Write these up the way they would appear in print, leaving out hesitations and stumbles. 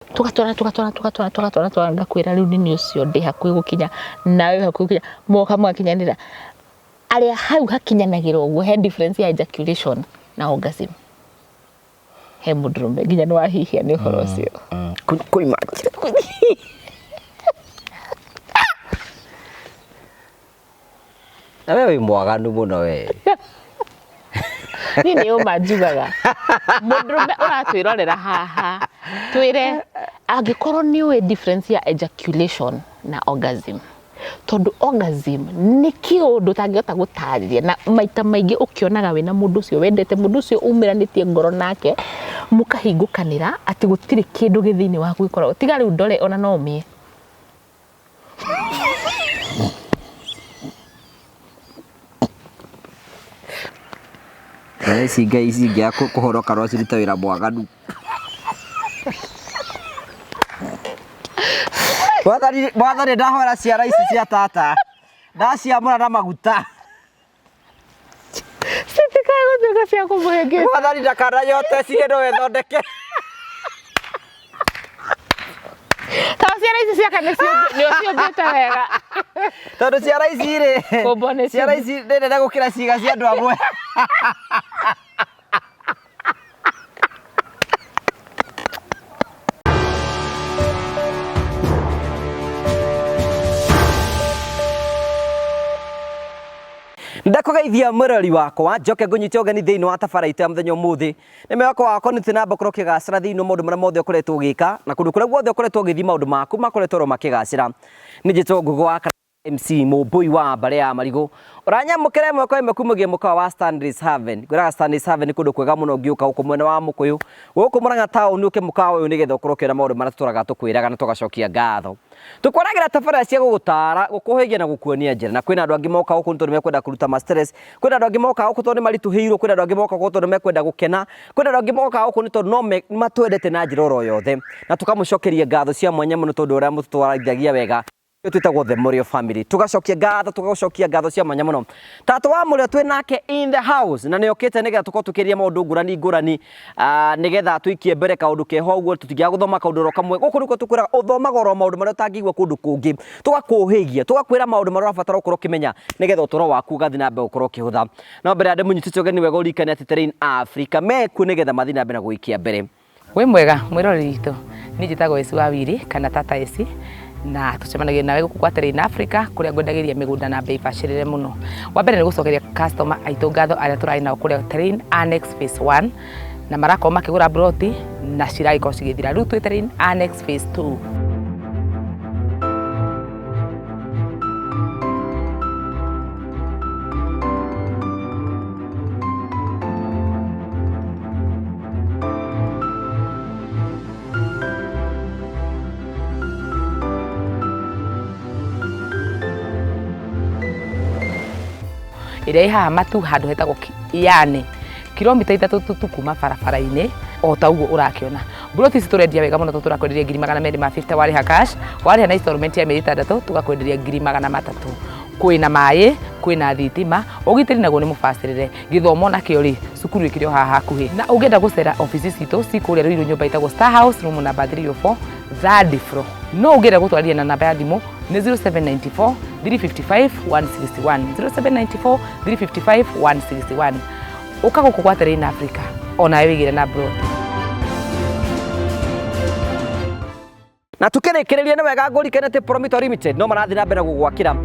tugatwarana ngakwira riu nini ucio ndi hakuhi gukinya nawe hakuhi gukinya moka mwakinyanira aria hau hakinyanagira uguo he difference ya ejaculation na orgasm he mudrume nginya ni wahihia ni uhoro ucio kuima na wewe mwaganu muno we nini umanjugaga mudrume uratwirorera haha twire angikorwo ni we difference ya ejaculation na orgasm tondu orgasm ni kiundu tangihota gutariria na maita maingi ukionaga wina mundu ucio wendete mundu ucio umiranitie ngoro nake mukahingukanira ati gutiri kindu githini waku gikorwo tiga riu ndore ona no mie ici kuhoroka rwa ciruta wira mwaganu Mwathani ndahora ciara ici cia tata ndaciamũra na maguta citikae gũtuĩka cia kũmũhĩngĩca Mwathani ndakanayote cige no wethondeke tondũ ciara ici ciaka nĩcio ciũmbĩte wega tondũ ciara ici rĩ ciara ici nĩ nene gũkĩra ciĩga cia andũ amwe Ndakugeithia murori wakwa njoke ngunyite ugeni thiini wa tabaraita ya muthenya umuthi ni mwako wako ni tina mbokoro kigacira thiini maundu maria mothe ukoretwo ugika na kundu kuria guothe ukoretwo ugithi maundu maku makoretwo ro makigacira ni njitwo ngugu wa MC Mumbui wa Mbare ya Marigu uranyamukire mwako imwe kumugie mukawa wa Stanley's Haven gwira Stanley's Haven kundu kwega muno ngiuka uko mwena wa Mukuyu guku Murang'a town uke mukawa uyu nigetha ukorwo kira maundu maria tuturaga tukwiraga na tugacokia ngatho tukoragira tabara cia gugutara gukuhigia na gukuonia njira na kwina andu angi moka guku ntondu mekwenda kuruta ma stress kwina andu angi moka guku tondu marituhirwo kwina andu angi moka guku tondu mekwenda gukena kwina andu angi moka guku ni tondu no matwendete na njira oro yothe na tukamucokeria ngatho cia mwanya muno tondu uria mututwarithagia wega twitagwo the Morio family tugacokia ngatho tugacokia ngatho cia mwanya muno tatu wa Morio twi nake in the house na ni okite nigetha tuko tukiria maundu ngurani nigetha tuikie mbere kaundu keho uguo tutigia guthoma kaundu ro kamwe guku niko tukwira uthomaga ro maundu maria utangigwa kundu kungi tugakuhigia tugakwira maundu maria ubatara ukorwo kimenya nigetha utoro waku gathi na mbe ukorwo kihutha no mbere ande munyitite ugeni wega urikane ati Terrain Africa meku nigetha mathi na mbere guikia mbere wi mwega mwirori ritu ni njitagwo Esi Wawiri kana Tata Esi na tucemanagia nawe guku kwa Terrain Africa kuria ngwendagiria migunda na bei bacirire muno wa mbere ni gucokeria customer aitu ngatho aria turai nao kuria Terrain Annex Phase 1 na marako makigura broti na ciragiko cigithira riu twi Terrain Annex Phase 2 ire haha matu handu hetagwo yani kilomita 3 kuma barabara-ini o tauguo urakiona broti ici turendia wega muno turakwenderia 250 wariha cash wariha na installment ya mieri 6 tugakwenderia 300 kwina mai kwina thitima ugitiri naguo ni mubacirire githomo na kiori cukuru ikirio haha hakuhi na ugenda gucera offices citu cikuria riru nyumba itagwo Star House room number 304 third floor no ugenda gutwaria na namba ya thimu ni 0794 355 161 0794 355 161 ukaguku kwa Terrain Africa ona wigire na bro na tukirekereria na wega ngurikene te Promoter Limited no marathi na mbere gugwakira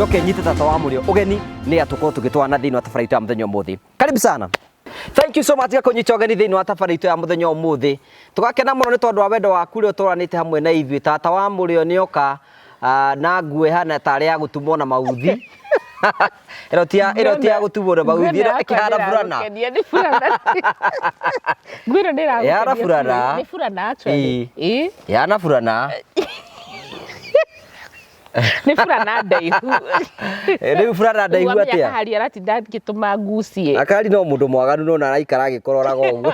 njoke nyite tata wa Mũrĩo ũgeni nĩ atukorwo tũgĩtwarana thĩinĩ wa tabarĩra ya mũthenya ũmũthĩ. Karibu sana. Thank you so much gakunyita ũgeni thĩinĩ wa tabarĩra ya mũthenya ũmũthĩ. Tũgakena mũno nĩ tondũ wa wendo waku ũrĩa ũtũranĩte hamwe na ithuĩ. Tata wa Mũrĩo nĩoka na nguo hana tarĩ ya gũtumwo na mauthi. Ĩro ti ya gũtumwo na mauthi, ĩkĩhana burana. Ngwĩro ndĩragũkenia. Yara burana. Nĩ burana actually. Yana burana. Nĩ burana ndaihu. Rĩu burana ndaihu atĩa? Wamenya kahari aratinda ngĩtũma ngucie. Akari no mũndũ mwaganu no na araikara agĩkororaga ũguo.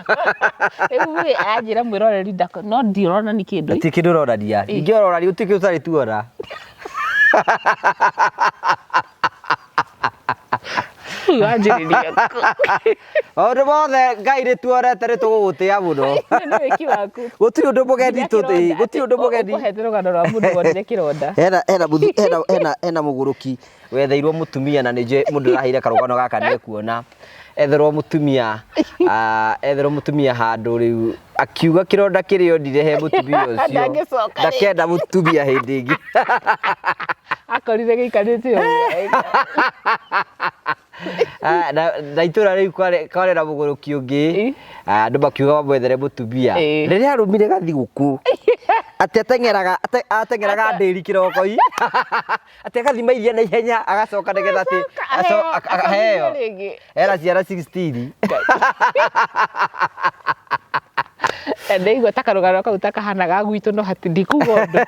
Rĩu anjĩra mwĩroreri no ndirona nĩ kĩndũ. Ti kĩndũ ũrorania. Ningĩ ũrorari ũtikĩ ũtarĩ tuora. Wanjĩrĩria. Maũndũ mothe Ngai nĩtuorete nĩtũgũgũtĩa mũno. Nĩ wĩki waku. Gũtirĩ ũndũ mũgeni gũtirĩ ũndũ mũgeni. Ũkũhete rũgano rwa mũndũ wonire kĩronda. Hena mũgũrũki wetheirwo mũtumia na nĩ mũndũ ũraheire karũgano gaka nĩekuona. Etherwo mũtumia handũ rĩu akiuga kĩronda kĩrĩa ondire he mũtumia ũcio. Ndakenda mũtumia hĩndĩ ĩngĩ. Akorire gĩikarĩte ũguo. Na itũra rĩu kwarĩ na mũgũrũki ũngĩ andũ makiuga mamwethere mũtumia. Rĩrĩa arũmire gathigũkũ atĩ ateng'eraga ndĩri kĩroko-i atĩ agathima iria na ihenya agacoka nĩgetha atĩ aheo era ciara 16. Ndaigua ta karũgano kau ta kahanaga gwitũ no ndikuga ũndũ.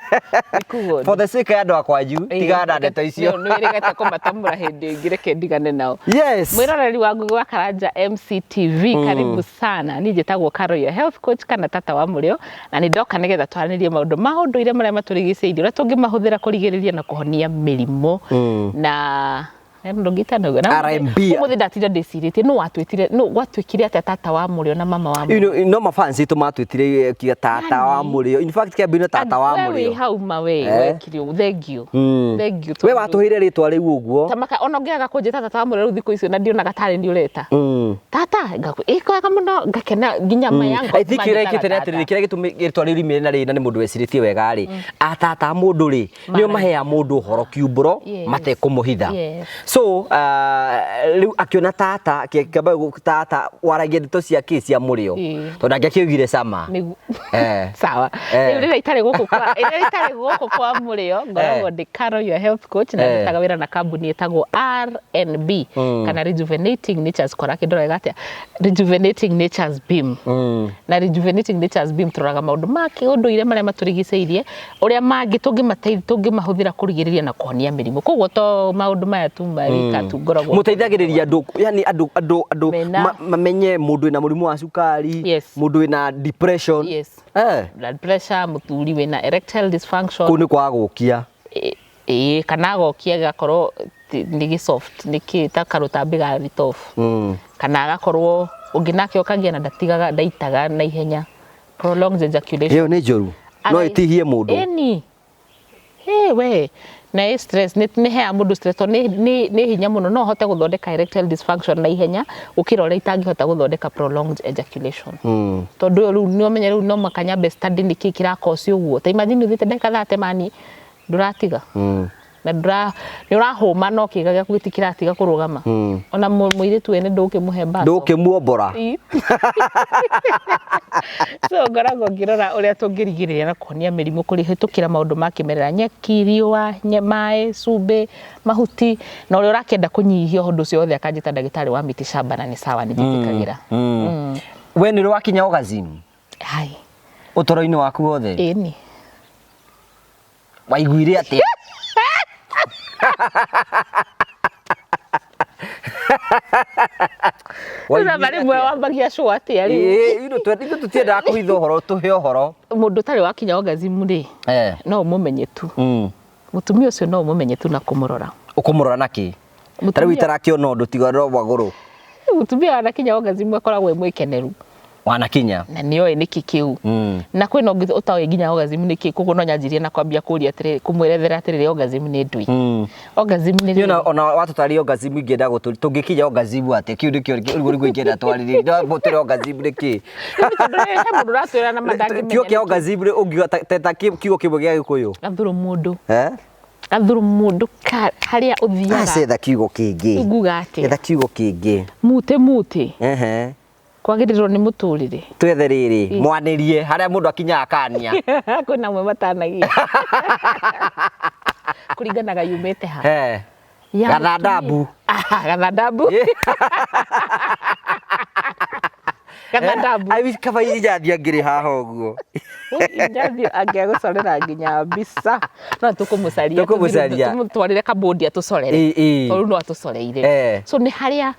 For the sake ya andũ akwanyu tigana ndeto icio. Nĩ wĩrĩgĩte kũmatamũra hĩndĩ ĩngĩ reke ndigane nao. Yes. Mwĩroreri wa Ngũgĩ wa Karanja MCTV, karibu sana. Niĩ njĩtagwo Karo, your health coach kana tata wa Mũrĩo, na nĩ ndoka nĩgetha twaranĩrie maũndũ ma ũndũire marĩa matũrigicĩirie ũrĩa tũngĩmahũthĩra kũrigĩrĩria na kũhonia mĩrimũ na RMB. Mũthĩ ndatinda ndĩcirĩtie nũ gwatuĩkire atĩa tata wa Mũrĩo na mama wa Mũrĩo. No mafansi tũmatwĩtire tata wa Mũrĩo. In fact kĩambire tata wa Mũrĩo. We hauma we wekire thengiũ. We watũheire rĩtwa rĩu ũguo. Tamaka ona ũngĩaga kũnjĩta tata wa Mũrĩo thikũ icio na ndionaga tarĩ nĩ ũreta. Tata ĩkoraga mũno ngakena nginya mayangu. I think kĩrekĩte nĩ atĩrĩrĩ kĩrĩa gĩtũmĩ rĩtwa rĩu rimwe na nĩ mũndũ wecirĩtie wega rĩ. Atata mũndũ rĩ nĩo maheaga mũndũ ũhoro kiumbũro matekũmũhitha. So rĩu akiona tata tata waragia ndeto cia cia Mũrĩo tondũ angĩakĩugire sama. Sawa. Rĩu rĩrĩa itarĩ gũkũ kwa Mũrĩo ngoragwo ndĩ Karo, your health coach, na ndutaga wĩra na kambuni ĩtagwo RNB kana Rejuvenating Nature's kora kĩndorega atĩa Rejuvenating Nature's Beam. Na Rejuvenating Nature's Beam tũroraga maũndũ ma kĩũndũire marĩa matũrigicĩirie ũrĩa mangĩ tũngĩmahũthĩra kũrigĩrĩria na kũhonia mĩrimũ. Koguo to maũndũ maya tu mũteithagĩrĩria andũ yani andũ mamenye mũndũ wĩna mũrimũ wa cukari, mũndũ wĩna depression, blood pressure, mũthuri wĩna erectile dysfunction, kũu nĩ kwa gũkia kana gokia gakorwo nĩ gĩsoft nĩ ta karutambi ga ritofu kana agakorwo ũngĩ nake ũkagĩa na ndaitaga na ihenya, prolonged ejaculation. Ĩyo nĩ njũru no ĩtihie mũndũ. We na stress nĩ hea mũndũ stress nĩ hinya mũno no hote gũthondeka erectile dysfunction na ihenya ũkĩra ũrĩa itangĩhota gũthondeka prolonged ejaculation. Tondũ rĩu nĩ ũmenye rĩu no makanyambe study nĩkĩ kĩrakosi ũguo. Ta imagine ũthiĩte ndagĩka 30 mani ndũratiga na nĩ ũrahũma no kĩga gĩaku gĩtikĩratiga kũrũgama. Ona mũirĩtu wene ndũkĩmũhe mbaco ndũkĩmuombora. So ngoragwo ngĩrora ũrĩa tũngĩrigĩrĩria na kũhonia mĩrimũ kũrĩhĩtũkĩra maũndũ ma kĩmerera, nyeki, riũa, maĩ, cumbĩ, mahuti, na ũrĩa ũrakĩenda kũnyihia ũndũ ũcio wothe akanjĩta ndagĩtarĩ wa miti shamba na nĩ sawa nĩnjĩtĩkagĩra. We nĩ wakinya orgasm ũtũro-inĩ waku wothe? Ĩni. Waiguire atĩa? Wĩna rĩmwe wambagia show atĩa rĩu? Ithuĩ tũtiendaga kũhitha ũhoro, tũhe ũhoro. Mũndũ ũtarĩ wakinya orgasm rĩ no ũmũmenye tu. Mũtumia ũcio no ũmũmenye tu na kũmũrora. Ũkũmũrora na kĩ? Ta rĩu itarakĩona ũndũ tiga no magũrũ. Mũtumia wanakinya orgasm akoragwo mwĩkeneru. Wanakinya na nĩoĩ nĩkĩ kĩu na kwĩna ũngĩ ũtaũĩ nginya orgasm nĩkĩ, koguo no nyanjirie na kwambia kũria atĩrĩrĩ kũmwerethera atĩrĩrĩ orgasm nĩ ndui. Orgasm nĩ ona watũtaria orgasm ingĩenda tũngĩkinya orgasm atĩ kĩu nĩkĩo rĩu ingĩenda twarĩrĩria mũtũre orgasm nĩkĩ mũndũ ũratwĩra na mandangĩmenya kiugo kĩa orgasm ũngiuga ta kiugo kĩmwe gĩa Gĩkũyũ gathũrũ mũndũ gathurumundu haria uthiaga acetha kiugo kingi nguga ati etha kiugo kingi muti kwagĩrĩrwo nĩ mũtũrĩre twethe rĩrĩ mwanĩrie haria mũndũ akinyaga kania kwĩna mwe matanagia kũringanaga yumĩte ha gathandambu gathandambu gathandambu kaba injathia ngĩrĩ haha ũguo injathia angĩagũcorera nginya mbica no tũkũmũcaria tũmũtwarĩre kabũndi atũcorere tondũ no atũcoreire so nĩ harĩa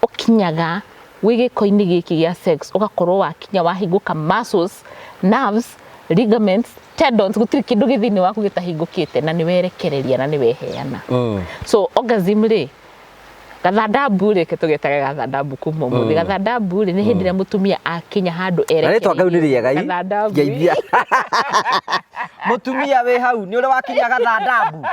ũkinyaga wĩ gĩko-inĩ gĩkĩ gĩa sex ũgakorwo wakinya wahingũka muscles, nerves, ligaments, tendons gũtirĩ kĩndũ gĩthĩinĩ waku gĩtahingũkĩte na nĩ werekereria na nĩ weheana so orgasm rĩ gathandambu reke tũgetage gathandambu kuma mũthĩ gathandambu rĩ nĩ hĩndĩ ĩrĩa mũtumia akinya handũ erekereria rĩtwa ngau nĩ rĩega geithia mũtumia wĩ hau nĩ ũrĩa wakinya gathandambu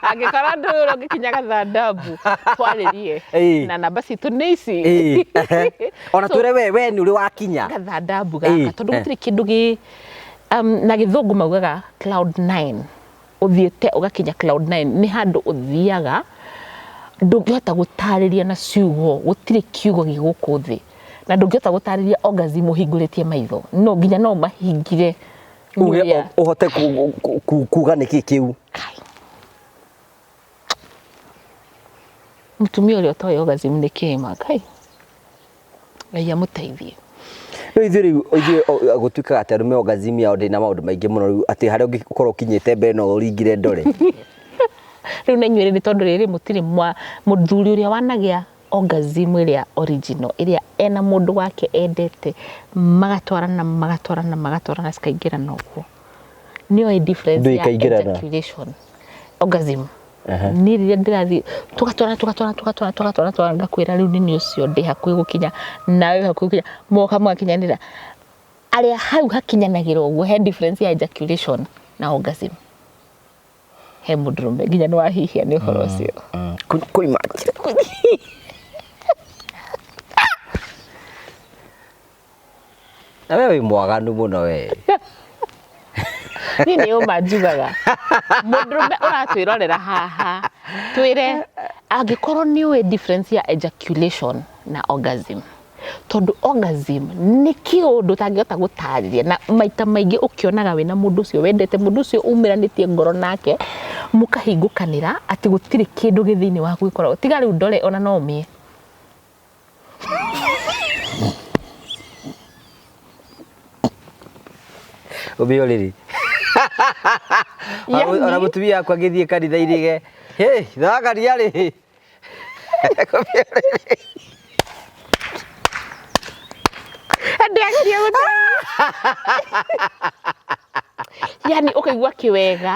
angĩkorwo ndũĩ ũrĩa ũngĩkinya gathandambu twarĩrie na namba citũ nĩ ici ona twĩre we nĩ ũrĩ wakinya gathandambu gaka tondũ gũtirĩ kĩndũ gĩ na gĩthũngũ maugaga cloud 9 ũthiĩte ũgakinya cloud 9 nĩ handũ ũthiaga ndũngĩhota gũtarĩria na ciugo gũtirĩ kiugo gĩgũkũ thĩ na ndũngĩhota gũtarĩria orgasm ũhingũrĩtie maitho no nginya no mahingire uhote kuga nĩkĩ kĩu mũtumia ũrĩa ũtoĩ orgasm nĩ kĩma kai Ngai amũteithie ithuĩ gũtuĩkaga atĩ arũme orgasm yao ndĩ na maũndũ maingĩ mũno atĩ harĩa ũngĩkorwo ũkinyĩte mbere no ũringire ndore rĩu nĩ inyuĩ nĩ tondũ rĩrĩ mũtirĩ mũthuri ũrĩa wanagĩa orgasm ĩrĩa original ĩrĩa ena mũndũ wake endete magatwarana cikaingĩrana ũguo nĩoĩ difference ya ejaculation orgasm nĩ rĩrĩa ndĩrathiĩ tũgatwarana ngakwĩra rĩu nĩ ũcio ndĩ hakuhĩ gũkinya nawe hakuhĩ gũkinya moka mwakinyanĩra arĩa hau hakinyanagĩra ũguo he difference ya ejaculation na orgasm he mũndũrũme nginya nĩ wahihia nĩ ũhoro ũcio kũimakĩra na we wĩ mwaganu mũno we niĩ nĩ ũma njugaga mũndũrũme ũratwĩrorera haha twĩre angĩkorwo nĩ ũĩ difference ya ejaculation na orgasm tondũ orgasm nĩ kĩũndũ ũtangĩhota gũtarĩria na maita maingĩ ũkĩonaga wĩna mũndũ ũcio wendete mũndũ ũcio umĩranĩtie ngoro nake mũkahingũkanĩra atĩ gũtirĩ kĩndũ gĩthĩinĩ waku gĩkoragwo tiga rĩu ndore ona no ũmĩe ũmĩo rĩrĩ ona mũtumia wakwa agĩthiĩ kanitha-inĩ ge thagaria rĩ ndĩageria yani ũkaigua kĩwega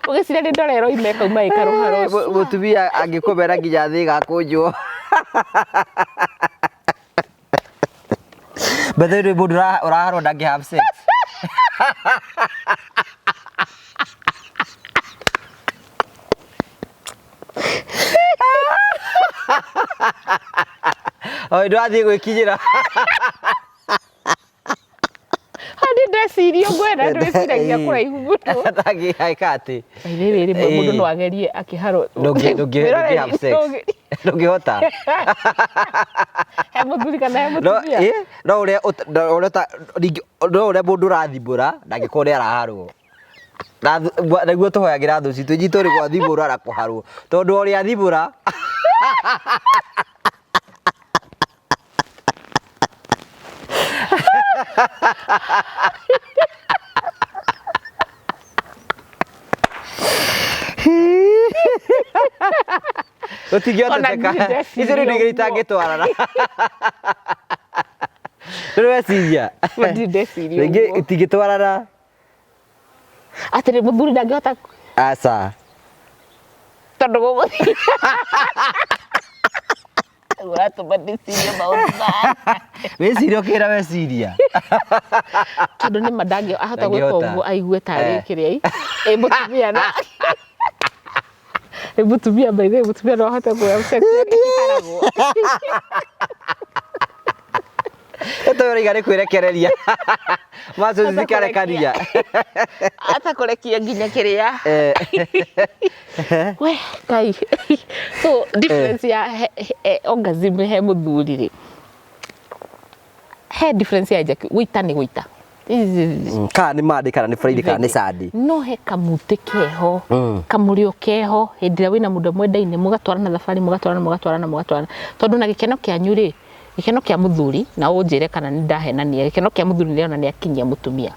ũgĩciria nĩ ndorero imeka uma ĩkarũhara ũcio mũtumia angĩkũmera nginya thĩ gakũnjwo bethe rĩ mũndũ ũraharwo ndangĩ have sex oi ndwathiĩ gwĩkinyĩra hadi ndeciria ngwenda ndwĩciragia kũraihu mũno ndangĩhaĩka atĩ rĩrĩ mũndũ no agerie akĩharwo ndũngĩ have sex ndũngĩhota he mũthuri kana he mũtumia no ũrĩa mũndũ ũrathimbũra ndangĩkorwo nĩ araharwo nĩguo tũhoyagĩra thũ citũ inyitũ rĩ gwathimũra arakũharwo tondũ ũrĩa thimbũra ũtingĩhoteteka icio rĩu nĩ itangĩtwarana ndĩreciria rĩngĩ itingĩtwarana atĩ mũthuri ndangĩhota aca tondũ gũgũthiĩ ũratũma ndĩcirie maũndũ maya wĩciria ũkĩra weciria tondũ nĩ ndangĩhota gwĩka ũguo aigue tarĩ kĩrĩa mũtumia na mũtumia maithe mũtumia no ahote kuoya sex yake kĩharagwo Eto rigari kwirekereria. Mazo zikarekania. Ata kurekia nginya kiria. We kai. So difference ya orgasm he muthuri ri. He difference ya gwita ni gwita. Kana ni madi kana ni Friday kana ni Saturday. No he kamute keho, kamurio keho, hindira wina mundu mwendaine mugatwarana thabari mugatwarana. Tondu na gikeno kianyu ri, gikeno kia muthuri na unjire kana ni ndahenania, gikeno kia muthuri ni ona ni akinyia mutumia.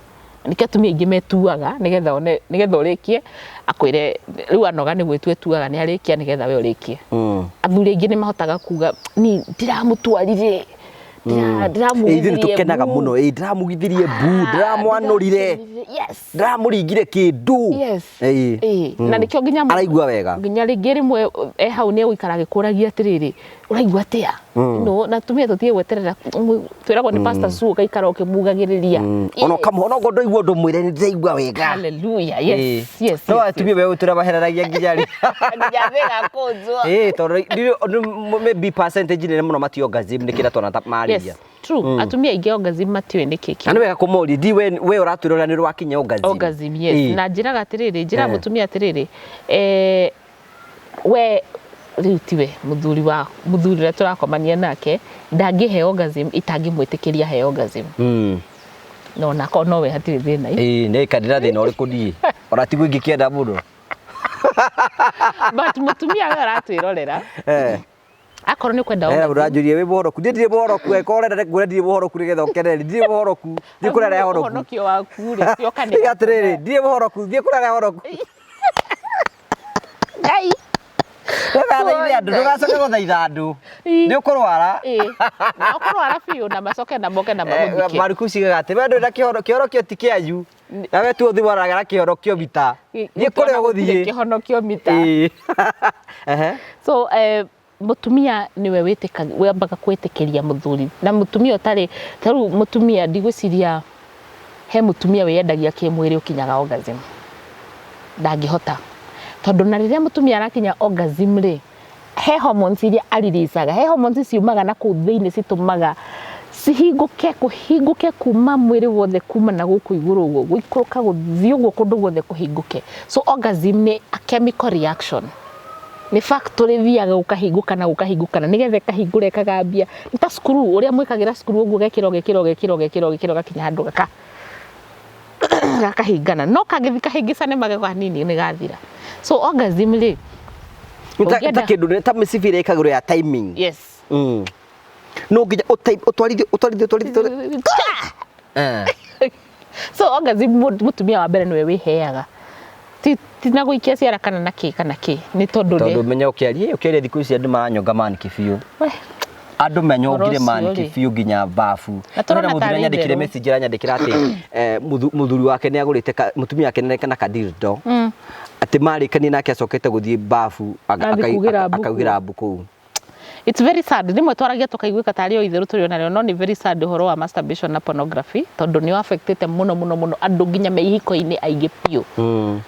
Nike atumia ingi metuaga nigetha urikie akwire riu anoga ni gwitu etuaga ni arikia nigetha we urikie. Athuri ingi ni mahotaga kuga ni ndiramutwarire Ithu tukenaga muno ndiramugithirie bu ndiramwanurire ndiramuringire kindu na nikio nginya araigua wega nginya ringi rimwe hau ni guikara gikuragia atiriri uraigua atia no na tumia tutie gweterera twiragwo ni pastor Su gaikara ukimugagiriria ono kamuhono gondo igwo ndo mwire ni ndiraigua wega hallelujah yes no atumia wewe turabahereragia nginya ri njavega kunzwo tondu maybe percentage ni muno matio orgasm ni kira tona mari. Yes, true. Atumia ingi orgasm matiwe ni kiki. Ani wega kumori di we uratwirora ni rwakinya orgasm. Orgasm yes. Na njiraga atiriri, njira mutumia atiriri. We ritiwe muthuri ra turakomania nake ndangihe orgasm itangimwitikiria he orgasm. No nako no we hatiri thina. Ne kadira thina uri kudii. Oratigwo ingikienda muno. But mutumia aratwirorera. Akorwo ni kwenda orgasm. Urajurie we bohoroku ndire bohoroku ekorera ngure ndire bohoroku nigetha ukenere ndire bohoroku ndire kurera horoku honokio waku ri cio kanira gatiriri ndire bohoroku ndire kurera horoku ngai ndagathire andu ndugacoke guthaitha andu ni ukurwara na ukurwara biu na macoke na moke na mamuthike maruku cigaga ati we ndu na kiorokio ti kianyu na we tu uthimaraga kiorokio mita ni kure uguthie kihonokio mita so mutumia niwe wambaga kwitikiria muthuri na mutumia utari taru mutumia ndigwiciria he mutumia weyendagia kimwiri ukinyaga orgasm ndangihota tondu na riria mutumia arakinya orgasm ri he hormones iria ariricaga he hormones ciumaga na kuu thiini citumaga kuhinguke kuma mwiri wothe kuma na guku iguru uguo guikuruka guthii uguo kundu guothe kuhinguke so orgasm ni a chemical reaction ni factory thiaga ukahingukana nigethe kahingure kagambia ni ta skuru uria mwikagira skuru uguo gekiro gakinya handu gakahingana no kagithi kahingicane magego hanini ni gathira so orgasm ri ta kindu ta micibire ikaguru ya timing yes no nginya utwarithie so orgasm mutumia wa mbere niwe wiheaga tina guikia ciara kana ki ni tondu menya ukiaria thiku ici andu maranyonga maniki biu andu menyongire maniki biu nginya bafu na muthuri nyandikire message nyandikira ati muthuri wake ni agurite mutumia wake ni kana kadildo ati marikani nake acokete guthie bafu akaugira mbuku. It's very sad. Nimwe twaragia tukaiguika tari o itheru turi onario no ni very sad horo wa masturbation na pornography tondu ni affected muno andu nginya meihiko-ini aingi piu.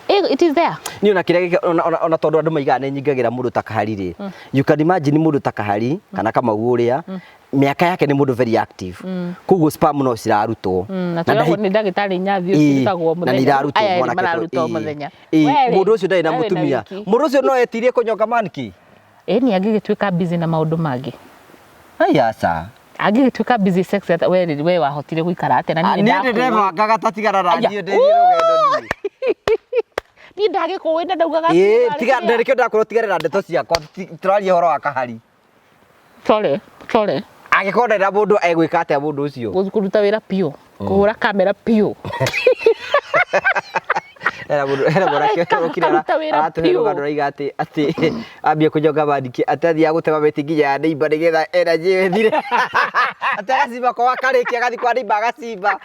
It is there. Ni ona kire ona tondu andu maigana nyingagira mundu takahari ri. You can imagine mundu takahari kana kama uria miaka yake ni mundu very active. Kuguo sperm no cirarutwo. Na twiragwo ni ndagitari nyathi ucirutagwo muthenya. Na nirarutwo mwana mararutwo muthenya. Mundu ucio ndai na mutumia. Mundu ucio no etirie kunyonga maniki. Ni angigituika busy na maundu mangi. Ayasa. Angigituika busy sex we wahotire guikara ate na ni ndeva gagatatigara rangi ndi rugendo ni. Ni ndagiko wenda ndaugaga tiga ndereke ndakorwo tigarira ndeto ciakwa turaria horo wa kahari. Tore. Agikorera mundu egwika ate mundu ucio. Kuruta wira pio. Kuhura kamera pio. Era mundu ukirera atuheruga ndoiga ati ambie kunyoga bandiki atathi agutema beti nginya ya neighbor nigetha energy wethire atagaciba kwa karikia gathi kwa neighbor agaciba.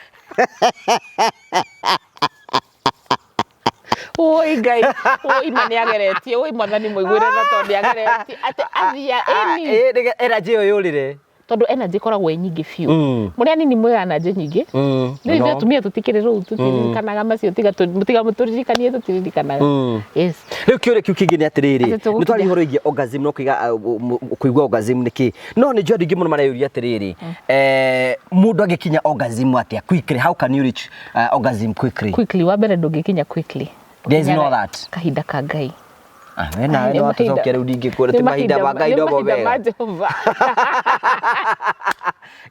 Oi ngai mani ageretie mwathani muigwire na tondi ageretie ati athia energy yo yurire tondu energy koragwo nyingi fiu muri anini mwe energy nyingi ni tumia tutikire ru tutirikanaga macio tiga muturirikanie tutiririkanaga yes riu kiure kiu kingi ni atiriri ni twari horo igie orgasm no kuigua orgasm niki no ni jodi gimuno mareyuria atiriri mundu agikinya orgasm atia quickly how can you reach orgasm quickly wa mbere ndungikinya quickly there is no that kahinda ka Ngai wena no atucoke riu ndingikura ti mahinda ma Ngai no bobega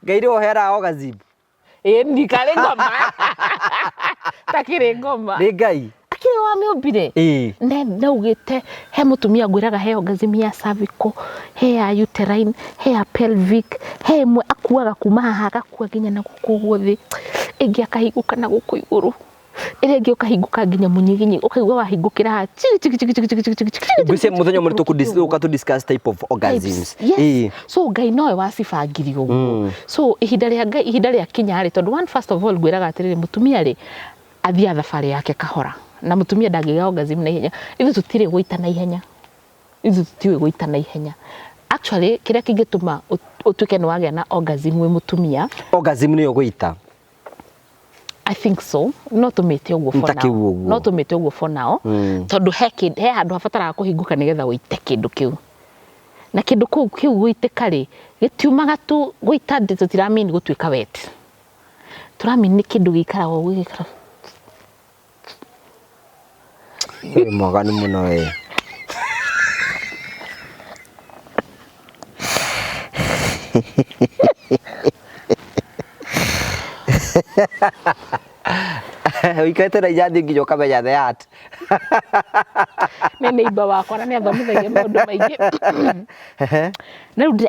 Ngai ro hera orgasm ni kare ngoma takire ngoma ni Ngai akire wa miumbire ndaugite he mutumia ngwiraga he orgasm ya cervical he ya uterine he ya pelvic he mwe akuaga kuma haha gakua nginya na gukuguo thi ingi akahiguka na guku iguru ire ngi ukahinguka nginya munyiginyi ukaigua wahingukira ha ngwise muthenya muri tu discuss type of orgasms so Ngai nowe wacibangirio uguo so ihinda ria kinya ri tondu one first of all ngwiraga atiriri mutumia ri athia thabari yake kahora na mutumia ndagiga orgasm na ihenya ithu tutire guita na ihenya ithu tutiwe guita na ihenya actually kiria kingituma utuke ni wagia na orgasm we mutumia orgasm ni uguita I think so no tumite uguo for now no tumite uguo for now tondu he handu habataraga kuhinguka nigetha guite kindu kiu na kindu kiu guitika ri gitiumaga tu guita tutiramini gutuika wet turamini ni kindu gikara wo gikara mwagani muno we wikaite na ijathi nginya ukamenya the art nene iba wakwa na ni athomithagia maundu maingi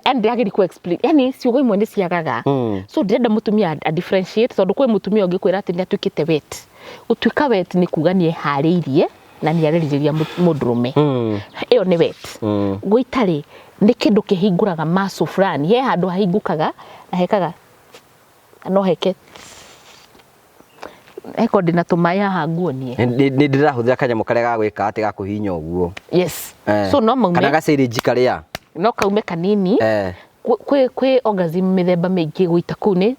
na ndagiri ku explain yani ciugo imwe ni ciagaga so ndirenda mutumia a differentiate tondu kwi mutumia ungikwira ati ni atuikite wet utuika wet ni kuga ni hariirie na ni areriria mundurume iyo ni wet guitari ni kindu kihinguraga maso fulani he handu hahingukaga na hekaga no heke eko ndina tumai haha nguonie ni ndirahuthira kanyamu karia gagwika ati gakuhinya uguo yes so no maume kana gacirinji karia no kaume kanini kwi orgasm mithemba mingi guita kuu ni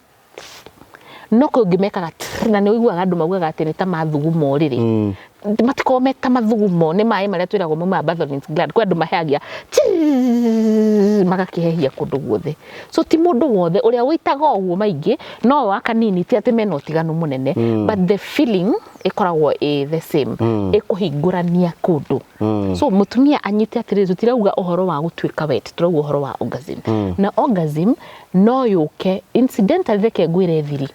no kungimekaga na ni uiguaga andu maugaga ati ni ta mathugumo riri matiko ta mathugumo ni mai maria twiragwo muma Bartholin's gland kwa andu maheagia magakihehia kundu guothe so ti mundu wothe uria witaga uguo maingi no wa kanini ti ati mena utiganu munene but the feeling ikoragwo the same ikuhingurania kundu so mutumia anyite atiri tutirauga uhoro wa gutuika wet turauga uhoro wa orgasm na orgasm no yuke incidentally reke ngwire thiri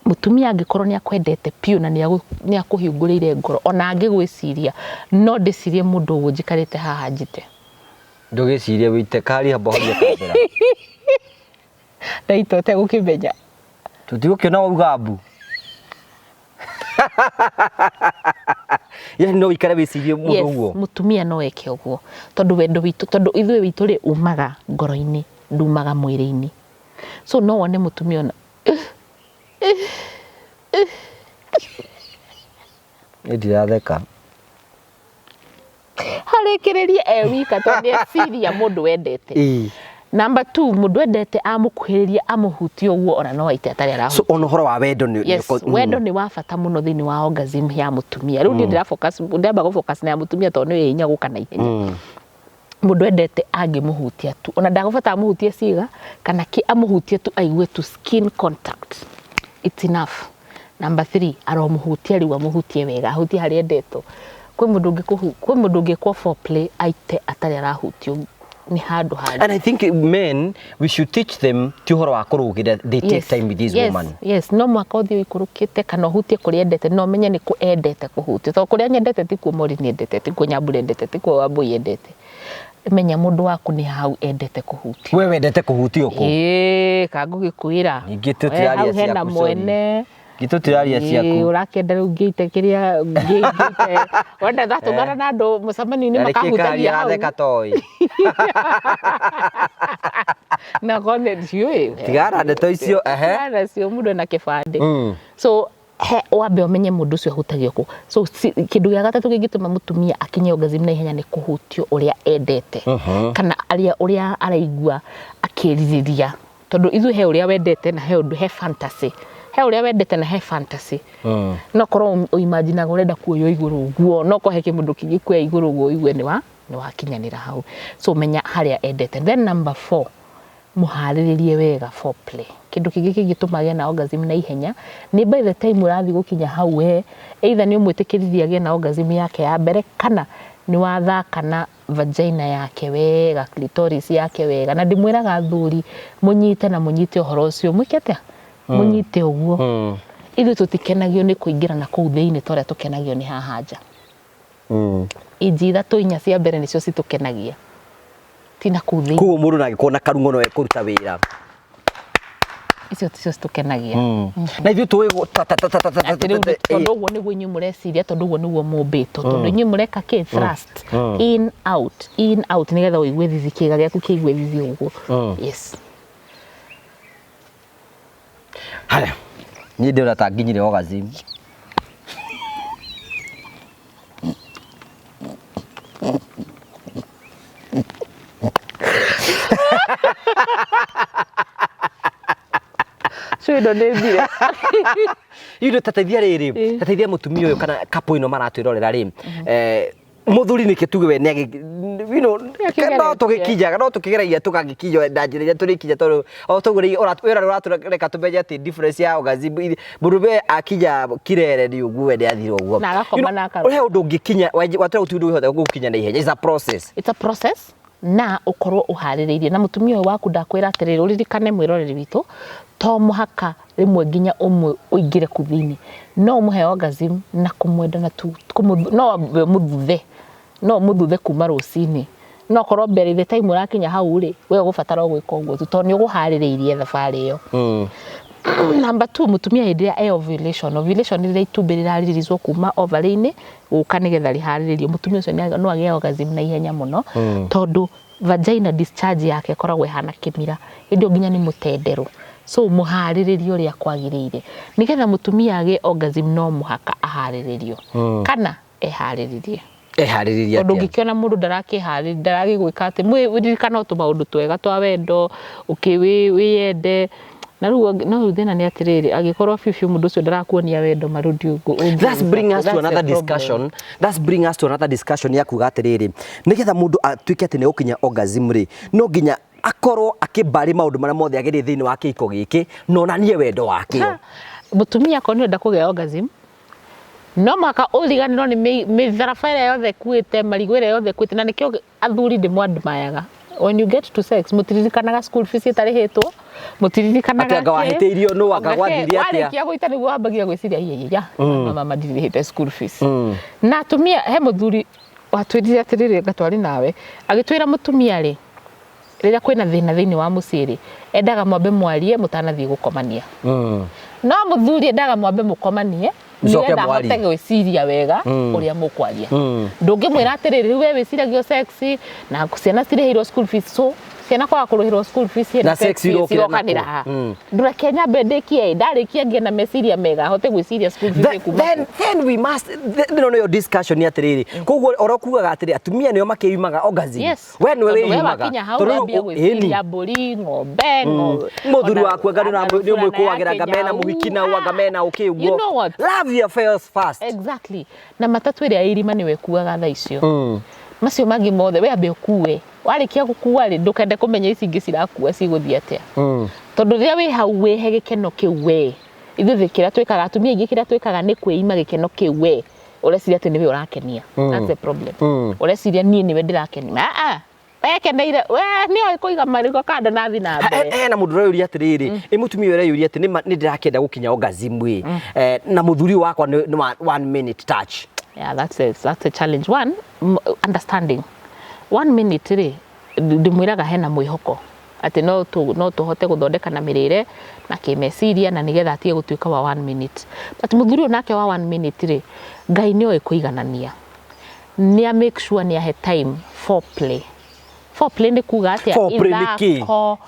mutumia angikorwo ni akwendete piu na ni akuhingurire ngoro ona angigwiciria no ndicirie mundu ugu njikarite haha njite ndugicirie wite kari habohoria kamera ndaitote gukimenya tutigukiona ugambu yani no ikara wicirie mundu uguo yes mutumia no eke uguo tondu wendo witu tondu ithwe witu ri umaga ngoro-ini ndumaga mwiri-ini so no wone mutumia ona ndiratheka harekereria wika tondueciria mundu wendete number 2 mundu wendete amukuhiriria amuhutie uguo ona no aite atari arahu so ono horo wa wendo ni yes wendo ni wa bata muno thini wa orgasm ya mutumia riu ndira focus ndamba go focus na mutumia tondu ni hinya guka na ihenya mundu wendete angimuhutia tu ona ndagubata amuhutie ciga kana ki amuhutie tu aigue tu skin contact it's enough number 3 aromuhutia riu amuhutie wega ahutie hari endeto kwi mundu ngikwo foreplay aite atari arahutio ni handu hali and I think men we should teach them ti horo wa kurugira they take time with this woman yes no mwaka uthio ikurukite kana hutie kuri endete no menye ni ku endete kuhutia to kuri nyendete ti ku mori ni endete ti ku nyambure endete ti ku abu endete menya mundu waku ni hau endete kuhutia wewe endete kuhutio ku kangu gikuira ningi tutiraria cia hena mwene gitutiraria ciaku urakenda riu ngiite kiria ngiite wenda thatungana na andu mucamani-ini makahutagia hau theka toi na kone ciui tigara ndeto icio tigara cio mundu na kibande so wambe umenye mundu ucio ahutagio ku. So kindu gĩa gatatũ kĩngĩtũma mũtumia akinye orgasm na ihenya nĩ kũhutio ũrĩa endete kana ũrĩa araigua akĩrirĩria, tondu ithuĩ he ũrĩa wendete na he fantasy, he ũrĩa wendete na he fantasy. No korwo imagine ũrenda kuoywo igũrũ ũguo, no ko he kĩmũndũ kĩngĩ kuoya igũrũ ũguo igue nĩ wakinyanĩra hau. So menya harĩa endete. Then number 4, muharĩrĩrie wega foreplay. Kindu kĩngĩ kĩngĩtũma agĩe na orgasm na ihenya nĩ by the time ũrathiĩ gũkinya hau either nĩ ũmwĩtĩkĩririe agĩe na orgasm yake ya mbere kana nĩ wathaka na vagina yake wega, clitoris yake wega. Na ndimwĩraga athuri mũnyite na mũnyite ũhoro ũcio mwĩkete mũnyite ũguo. Ithuĩ tũtikenagio nĩ kũingĩra na kũu thĩinĩ torĩa tũkenagio nĩ haha nja. Inji 3-4 cia mbere nĩcio citũkenagia, tina kũu thĩinĩ. Kuo mũndũ na agĩkorwo na karung'o no ekũruta wĩra. Icio ticio citũkenagia. Na ithuĩ tũĩ tondũ ũguo nĩguo inyuĩ mũreciria, tondũ ũguo nĩguo mũmbĩtwo, tondũ inyuĩ mũreka kĩ thrust in out nĩgetha ũigue thithi, kĩga gĩaku kĩigue thithi ũguo. Yes. Haya, niĩ ndĩrona ta nginyire orgasm. Indo nĩ thire. Indo tateithia rĩrĩ, tateithia mũtumia ũyũ kana couple ino maratwĩrorera rĩ, mũthuri nĩkĩ tuge we no tũgĩkinyaga, no tũkĩgeragia tũgagĩkinya na njĩra iria tũrĩkinya, tondũ o tũguo ũratũreka tũmenye atĩ difference ya orgasm, mũndũ akinya kirere nĩ ũguo we nĩ athira ũguo na agakoma na akaruta. He ũndũ ũngĩkinya watũra gũtirĩ ũndũ ũhota gũkinya na ihenya. It's a process na ũkorwo ũharĩrĩirie, na mũtumia ũyũ waku ndakwĩra atĩrĩrĩ, ũririkane mwĩroreri witũ, to mũhaka rĩmwe nginya ũmwe ũingĩre kũ thĩinĩ, no mũhe orgasm na kũmwenda na no mũthuthe kuma rũcinĩ, no korwo mbere the time ũrakinya hau rĩ, we ũgũbatara gwĩka ũguo tu, tondũ nĩ ũgũharĩrĩirie thabarĩ ĩyo. Number 2, mũtumia hĩndĩ ĩrĩa ovulation rĩrĩa itumbĩ rĩrariririzwo kuma ovary-inĩ gũka nĩgetha rĩharĩrĩrio, mũtumia ũcio no agĩe orgasm na ihenya mũno, tondũ vagina discharge yake ĩkoragwo ĩhana kĩmira, hĩndĩ nginya nĩ mũtenderũ. So mũharĩrĩrio ũrĩa kwagĩrĩire nĩgetha mũtumia agĩe orgasm, no mũhaka aharĩrĩrio kana eharĩrĩrie. Tondũ ũngĩkĩona mũndũ ndaragĩgwĩka atĩ mwĩririkana tũmaũndũ twega twa wendo wĩyende, na rĩu thĩna nĩ atĩrĩrĩ, agĩkorwo biũ mũndũ ũcio ndarakuonia wendo marũndi ũguo. That's bring us to another discussion ya kuga atĩrĩrĩ, nĩgetha mũndũ atuĩke atĩ nĩ gũkinya orgasm rĩ, no nginya akorwo akĩmbarĩ maũndũ marĩa mothe agerie thĩinĩ wa kĩhiko gĩkĩ, no nanie wendo wake. Mũtumia akorwo nĩenda kũgĩa orgasm, no maka ũriganĩrwo nĩ mĩtharaba ĩrĩa yothe ĩkuĩte, marigũ ĩrĩa yothe ĩkuĩte, na nĩkĩo athuri ndĩmwandmayaga. When you get to sex, mũtiririkanaga school fees ĩtarĩhĩtwo, mũtiririkanaga atĩ wahĩtĩirio no akagwathirie atĩa. Warĩkia gũita nĩguo wambagia gwĩciria mama ndirĩhĩte school fees. Na atumia, he mũthuri watwĩrire atĩrĩrĩ, ngatwarĩ nawe, agĩtwĩra mũtumia rĩ, rĩrĩa kwĩna thĩna thĩinĩ wa mũciĩ rĩ, endaga mwambe mwarie mũtanathiĩ gũkomania. No mũthuri endaga mwambe mũkomanie nĩgetha ahote gwĩciria wega ũrĩa mũkwaria. Ndũngĩmwĩra atĩrĩrĩ, we wĩciragio sex na ciana cirĩhĩirwo school fees, so ciana kwaga kũrĩhĩrwo school fees na sex irokanĩra ha. Ndũreke nyambe ndĩkie, ndarĩkia ngĩe na meciria mega ahote gwĩciria school fees kuma. Then we must no your discussion nĩ atĩrĩrĩ, koguo orokugaga atĩrĩrĩ, atumia nĩo makĩumaga orgasm, we nĩwe wĩumaga, tondũ gwĩciria mbũri, ng'ombe, mũthuri waku nĩ ũmwĩkũagĩra ngamena mũhiki na ngamena ũkĩ ũguo. Love your affairs first. Exactly. Na matatũ ĩrĩa irima nĩwe kuaga thaa icio. Macio mangĩ mothe we ambe ũkue, warĩkia gũkua rĩ, ndũkende kũmenya ici ingĩ cirakua cigũthiĩ atĩa. Tondũ rĩrĩa wĩ hau wĩhe gĩkeno kĩu we, ithuĩ kĩrĩa twĩkaga, atumia aingĩ kĩrĩa twĩkaga nĩ kwĩima gĩkeno kĩu we, ũreciria atĩ nĩwe ũrakenia. That's the problem. Ũreciria niĩ nĩwe ndĩrakenia. Wekeneire we nĩ kũiga marigũ kando na thiĩ na mbere. Hena mũndũ ũreyũria atĩrĩrĩ, mũtumia ũyũ ũreyũria atĩ nĩ ndĩrakĩenda gũkinya orgasm we, na mũthuri wakwa nĩ 1 minute touch. Yeah, that's a challenge. One, understanding. 1 minute rĩ, ndimwĩraga hena mwĩhoko atĩ no tũhote gũthondeka na mĩrĩre na kĩmeciria na nĩgetha atige gũtuĩka wa 1 minute. But mũthuri ũyũ nake wa 1 minute rĩ, Ngai nĩoĩ kũiganania. Nĩ make sure nĩ ahe time foreplay. Foreplay nĩ kuga atĩa ithako,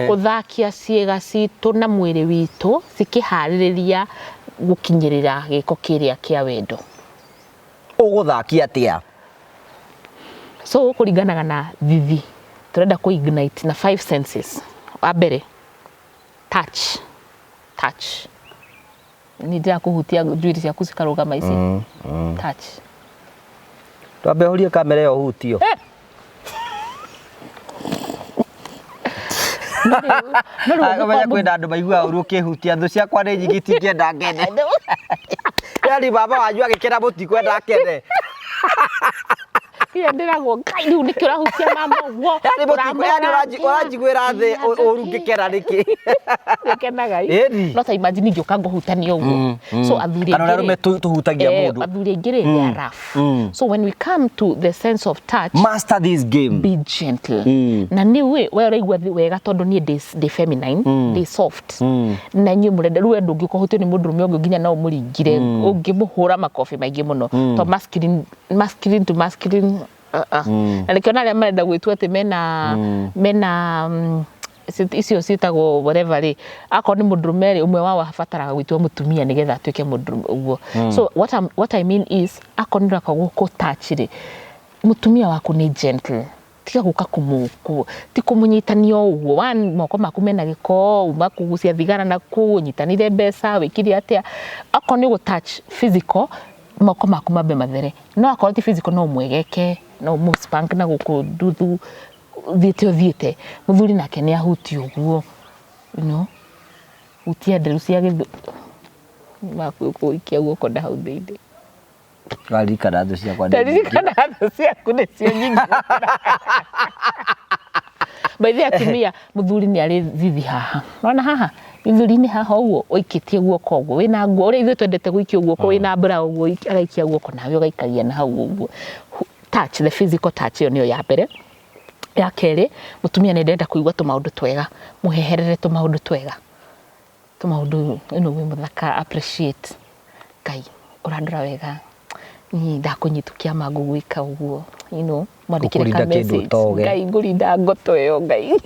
gũthakia ciĩga citũ na mwĩrĩ witũ cikĩharĩrĩria gukinyirira giko kiria kia wendo uguthakia atia so kuringanaga na thithi turenda ku ignite na 5 senses wa mbere touch ni ndira kuhutia njuiri ciaku cikarugama ici touch twambe horie kamera yo hutio no kwenda andu maigua uru kihutia thu ciakwa ni nyingi tingienda ngene yani baba wanyu agikira mutikwenda akene Kaya ndiragwo ngai riu nikio rahutia mama uguo yani urajigwira thi urungikera niki kenaga no ta imagine ngioka ngohutania uguo so athuri kana rume tuhutagia mundu athuri ngire ya rough so when we come to the sense of touch master this game be gentle na ni we uraigua wega tondu ni day feminine day soft na nyu murenda ruwe ndungiko hutio ni mundu rume nginya no muringire ungimuhura makofi maingi muno to masculine to masculine na nikiona aria marenda gwitua ati mena icio citagwo whatever ri akoni mundrume ri umwe wao abataraga gwitua mutumia nigetha atuike mundrume uguo so what I mean is akoni rakago ko touch ri mutumia waku ni gentle tiga guka kumuku ti kumunyitania uguo one moko maku mena giko uma kugucia thigara na kunyitanire mbeca wikiri atia akoni go touch physical moko maku mabe mathere no akoro ti physical no mwegeke no muspank na gukuduthu thiete muthuri nake ni ahuti uguo utia nderu cia githu maku ikia guoko na hau thiini gari kana thu cia kwa ndari kana thu cia kune cio nyingi baithia atumia muthuri ni ari thithi haha nona haha ithuri-ini haha uguo oikitie guoko uguo wina nguo uri ithu twendete guikia guoko wina bra uguo agaikia guoko nawe ugaikaria na hau uguo touch the physical touch yo niyo ya mbere ya keri mutumia ni ndenda kuigua tumaundu twega muheherere tumaundu twega tumaundu ino we muthaka appreciate kai urandura wega ni ndakunyitukia magu gwika uguo mwandikire ka message ngai ngurinda ngoto yo ngai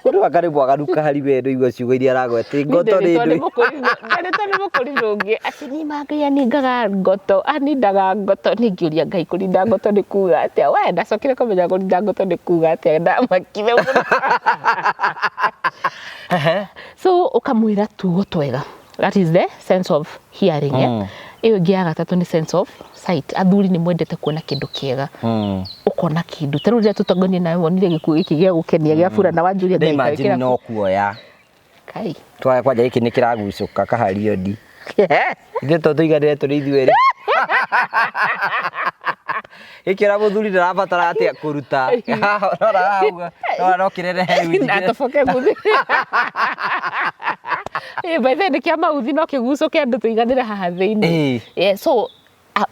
uri wakari bwagaruka hari wendo igwa ciugo iria aragwete ngoto ni ndu ndari mukuri rungi ati ni mangia ni ngaga ngoto ani ndaga ngoto ni ngiuria ngai kurinda ngoto ni kuga atia we ndacokire kumenya kurinda ngoto ni kuga atia ndamakire so ukamwira tugo twega that is the sense of hearing iyo ngia gatatu ni sense of sight athuri ni mwendete kuona kindu kiega ukona kindu taru ria tutongoni nawe wonire gikuo iki gia gukenia gia fura na wanjuria ndai imagine no kuoya kai twa kwanja iki ni kiragucuka kahario ndi ithe to tuiganire turi ithueri ikira muthuri ndarabatara atia kuruta rora hauga no kirerehe wiji na tofoke muthi baithe ni kia mauthi no kiguco kia ndu tuiganire haha thiini so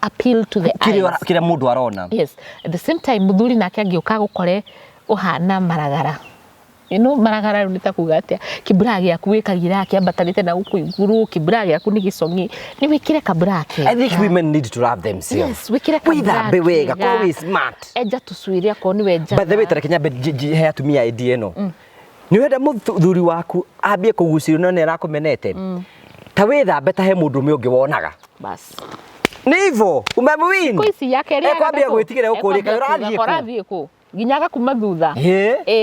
appeal to the eyes kire mundu arona yes at the same time muthuri nake angioka gukore uhana maragara maragara nita kuga atia kibra giaku wikagira kiambatanite na guku iguru kibra giaku ni gisongi ni wikire kabra ke I think women need to love themselves yes wikire kabra be wega ko smart eja tusuiria ko ni weja by the way tarekenya he atumia idea eno ni wenda muthuri waku ambie kugucirio no nerakumenete ta withambe ta he mundu me ungi wonaga bas nivo umemwin kuisi yake ria kwambia gwitigire gukurika urathie ku ginyaga kuma thutha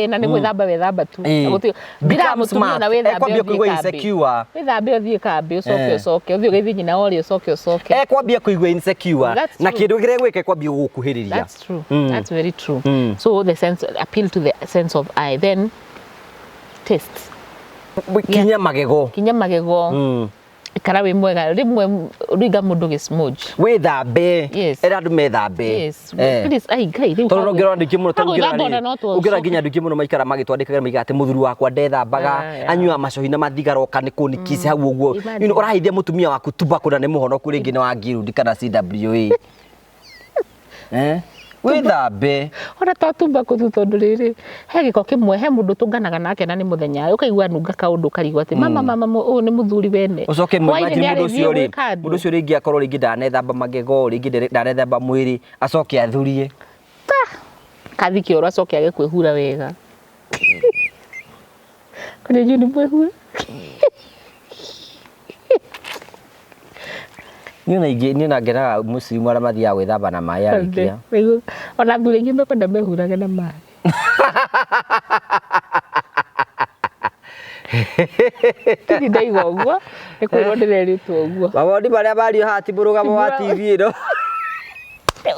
na ni gwithamba wethamba tu ndira mutumia na wethambe kwambia kuigwa insecure wethambe uthie kambe ucoke uthie ugeithie nyina ori ucoke kwambia kuigwa insecure na kindu gire gwike kwambia gukuhiriria that's true that's very true so the sense appeal to the sense of eye then taste kinya magego ikara we mwega rimwe riga mundu gismudge wethambe era andu methambe please ai ngai riu toro ngero ndiki muno ugira nginya ndiki muno maikara magitwandikaga maiga ati muthuri wakwa ndethambaga anyua macohi na mathigaroka ni kunikise hau uguo urahithia mutumia waku tuba kuna ni muhonoku ringi ni wa ngirundi kana CWA wethambe ora tatumba ku tondu riri he giko kimwe he mundu tunganaga nake na ni muthenya ukaigua nunga kaundu karigwa ati mama u ni muthuri bene ucoke mwimagine mundu ucio ringi akorwo ringi ndanethamba magego ringi ndanethamba mwiri acoke athurie kathi kioro acoke agekwihura wega Kare juni mwehu. Niĩ na ngenaga Muslimu arĩa mathiaga gwĩthamba na maĩ arĩkia. Ona athuri aingĩ makwenda mehuraga na maĩ. Tini ndaigua ũguo, nĩ kwĩrwo ndĩreritwo ũguo. Maũndũ marĩa mario haha ti mũrũgamo wa TV ĩno.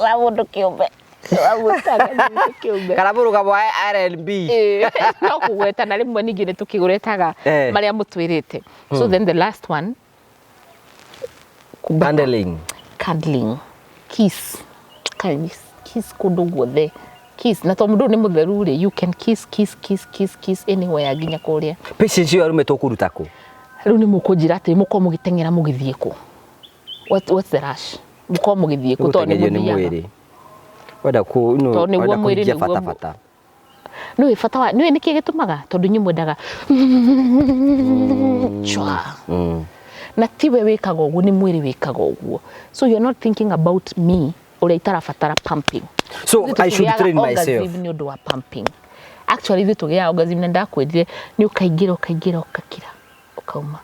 Wa mũndũ kĩũmbe. Kana mũrũgamo wa RNB. No kũgwetana rĩmwe ningĩ nĩ tũkĩgũretaga marĩa mũtwĩrĩte. So then the last one, cuddling, kiss kũndũ guothe, kiss na tondũ mũndũ nĩ mũtheru rĩ, you can kiss anywhere nginya kũrĩa. Patience yo rumĩtwo kũruta kũ? Rĩu nĩ mũkũnjĩra atĩ mũkorwo mũgĩteng'era mũgĩthiĩ kũ? What's the rush? Mũkorwo mũgĩthiĩ kũ tondũ nĩ mũthiaga. Wenda kũingĩa bata. Nĩ bata wa nĩ kĩĩ gĩtũmaga tondũ inyuĩ mwendaga na tiwe wĩkaga ũguo nĩ mwĩrĩ wĩkaga ũguo. So you're not thinking about me ũrĩa itarabatara pumping. So I should train myself. Nĩ ũndũ wa pumping. Actually ithuĩ tũgĩaga orgasm na ndakwendire nĩ ũkaingĩra ũgakira ũkauma.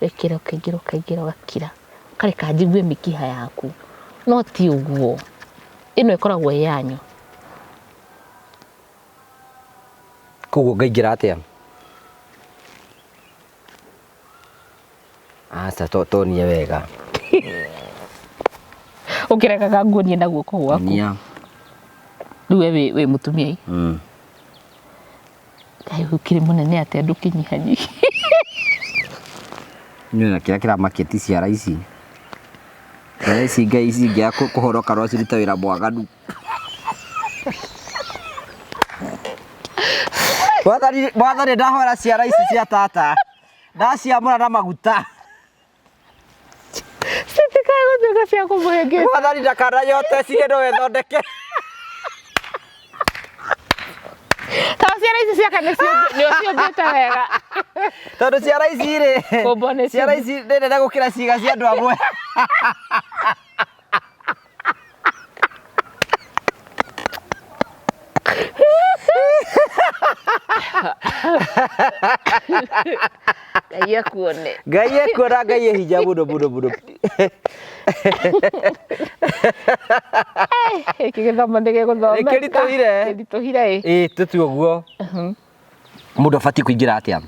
Wekĩra ũkaingĩra ũgakira. Kareka njigue mĩkiha yaku. No ti ũguo. Ĩno ĩkoragwo yanyu. Koguo ngaingĩra atĩa? Aca tonie wega. Ũkĩrekaga nguonie na guoko gwaku. Nia. Rĩu we mũtumia. Kaĩ ũkĩrĩ mũnene atĩ andũ kĩnyihanyihi. Nĩ na kĩrĩa kĩramaketi ciara ici. Ciara ici ngai ici ingĩa kũhoroka no cirute wĩra mwaganu. Mwathani ndahora ciara ici cia tata. Ndaciamũra na maguta. Sitikae gũtuĩka cia kũmũhengeta. Mwathani ndakanayote cige no ethondeke. Tondũ ciara ici ciaka nĩ ciũmbĩte wega. Tondũ ciara ici rĩ, ciara ici nĩ nene gũkĩra ciĩga cia andũ amwe. Ngai akuone. Ngai akuona, Ngai ehinya mũno. Gĩkĩ gĩthomo nĩ gĩgũthomeka. Gĩritũhire. Ĩĩ tũtue ũguo. Mũndũ abatiĩ kũingĩra atĩa?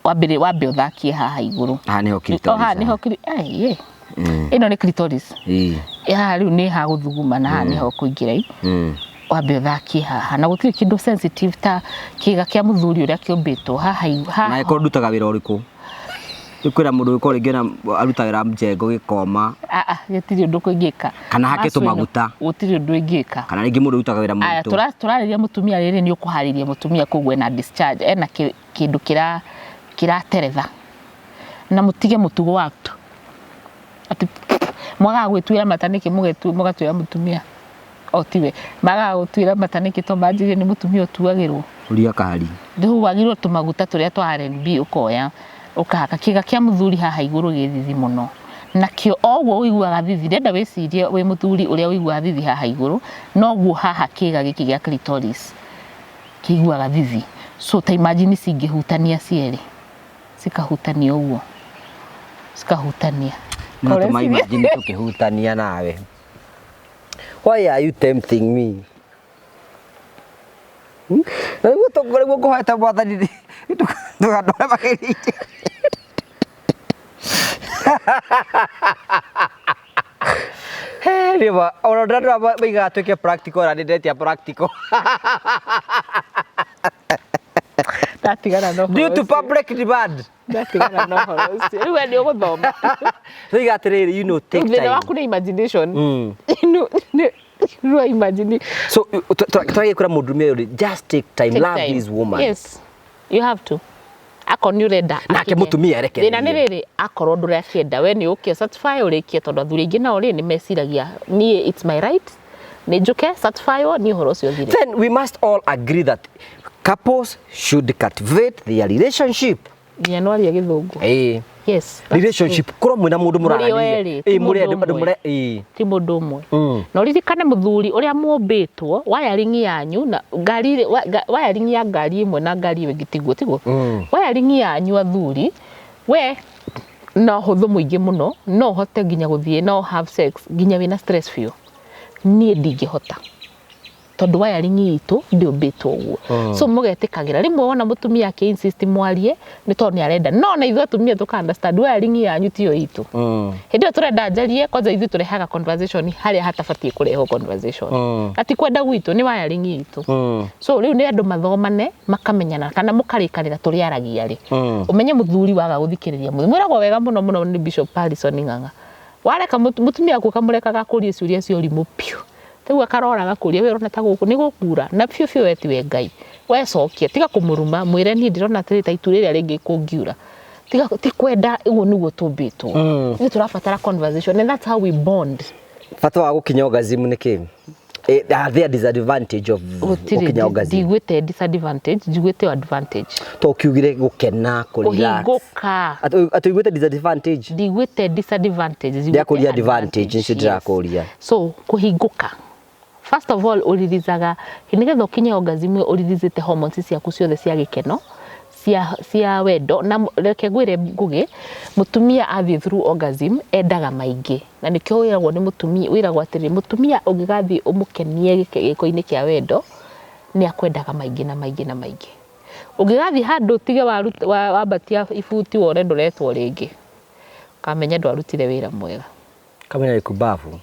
Wambe ũthakie haha igũrũ. Haha nĩho clitoris. Haha nĩho clitoris. Ĩno nĩ clitoris. Haha rĩu nĩ ha gũthuguma na haha nĩho kũingĩra. Wambe ũthakie haha na gũtirĩ kĩndũ sensitive ta kĩga kĩa mũthuri ũrĩa kĩũmbĩtwo haha. Na ĩkorwo ndutaga wĩra ũrĩkũ? Kwĩra mũndũ ũkorwo rĩngĩ arutagĩra mjengo gĩkoma. Gĩtirĩ ũndũ kũingĩka. Kana hake tũmaguta. Gũtirĩ ũndũ ingĩka. Kana rĩngĩ mũndũ arutaga wĩra mũritũ. Tũrarĩria mũtumia rĩrĩ nĩ ũkũharĩria mũtumia koguo ena discharge ena kĩndũ kĩrateretha. Na mũtige mũtugo watu. Atĩ mwagaga gwĩtuĩra mata nĩkĩ mũgatuĩra mũtumia. O tiwe magaga gũtuĩra mata nĩkĩ to manjĩrĩ nĩ mũtumia ũtuagĩrwo. Uria kahari. Ndĩhu wagĩrwo tũmaguta tũrĩa twa R&B ũkoya. Ũkahaka kĩga kĩa mũthuri haha igũrũ gĩthithi mũno. Nakĩo oguo ũiguaga thithi, ndenda wĩcirie wĩ mũthuri ũrĩa ũiguaga thithi haha igũrũ, noguo haha kĩga gĩkĩ gĩa clitoris kĩiguaga thithi. So ta imagine cingĩhutania cierĩ. Cikahutania ũguo. Cikahutania. No tuma imagine tukĩhutania nawe. Why are you tempting me? Nĩguo tũkũrĩguo kũhoeta Mwathani ndũgandware makĩria. Rĩma ona ndĩrenda maiga atuĩke practical na nĩndetia practical. Ndatigana no. Due to public demand. Ndatigana no horo ũcio. Rĩu nĩ ũgũthoma. Rĩu atĩrĩrĩ, you know, take time. Thĩna waku nĩ imagination. No imagine. So tũragĩkũra mũndũrũme ũyũ, just take time, love this woman. Yes, you have to. Akorwo nĩ ũrenda nake mũtumia arekererie. Thĩna nĩ rĩrĩ, akorwo ndũrakĩenda we nĩ ũkĩe satisfy ũrĩkie tondũ athuri aingĩ nao rĩ nĩ meciragia niĩ it's my right nĩ njuke satisfy o nĩ ũhoro ũcio thire. Then we must all agree that couples should cultivate their relationship nginya no aria githungu yes relationship koro mwina mundu murarania muri ti mundu umwe no ririkane muthuri uria mumbitwo wiring yanyu na ngari wiring ya ngari imwe na ngari ingi tiguo wiring yanyu athuri we no huthu muingi muno no hote nginya guthie no have sex nginya wina stress feel nie ndingihota tondu wiring itu ndiumbitwo uguo so mugetikagira rimwe wona mutumia ki insist mwarie ni tondu ni arenda no na ithu atumia tuka understand wiring yanyu tiyo itu hindi turenda njarie kwanza ithu turehaga conversation haria hatabatie kureho conversation ati kwenda gwitu ni wiring itu so riu ni andu mathomane makamenyana kana mukarikanira turiaragia ri umenye muthuri waga guthikiriria mwiragwo wega muno ni Bishop Harrison Ng'ang'a wareka mutumia ku kamurekaga kuria ciuria cio rimu piu Tegu akarora gakuria we rona ta guku ni gukura na biu biu wetiwe Ngai wecokia tiga kumuruma mwire ni ndirona tirita itu riria ringi kungiura tiga ti kwenda uguo niguo tumbitwo ni turabatara conversation and that's how we bond bata wa gukinya orgasm ni ki there disadvantage of gukinya orgasm digwite disadvantage digwite advantage to kiugire gukena kurelax kuhinguka atuigwite disadvantage digwite disadvantage digwite advantage ncidira kuria so kuhinguka. First of all, uririzaga hinigetha ukinya orgasm uririzite hormones ciaku ciothe cia gikeno cia wendo na reke gwire ngugi mutumia athi through orgasm endaga maingi na nikyo wiragwo ni mutumia wiragwo atiri mutumia ungigathi umukenie giko-ini kia wendo ni akwendaga maingi na maingi na maingi ungigathi handu tige wambatia ibuti wone ndoretwo ringi kamenya ndwarutire wira mwega kamenya ikubavu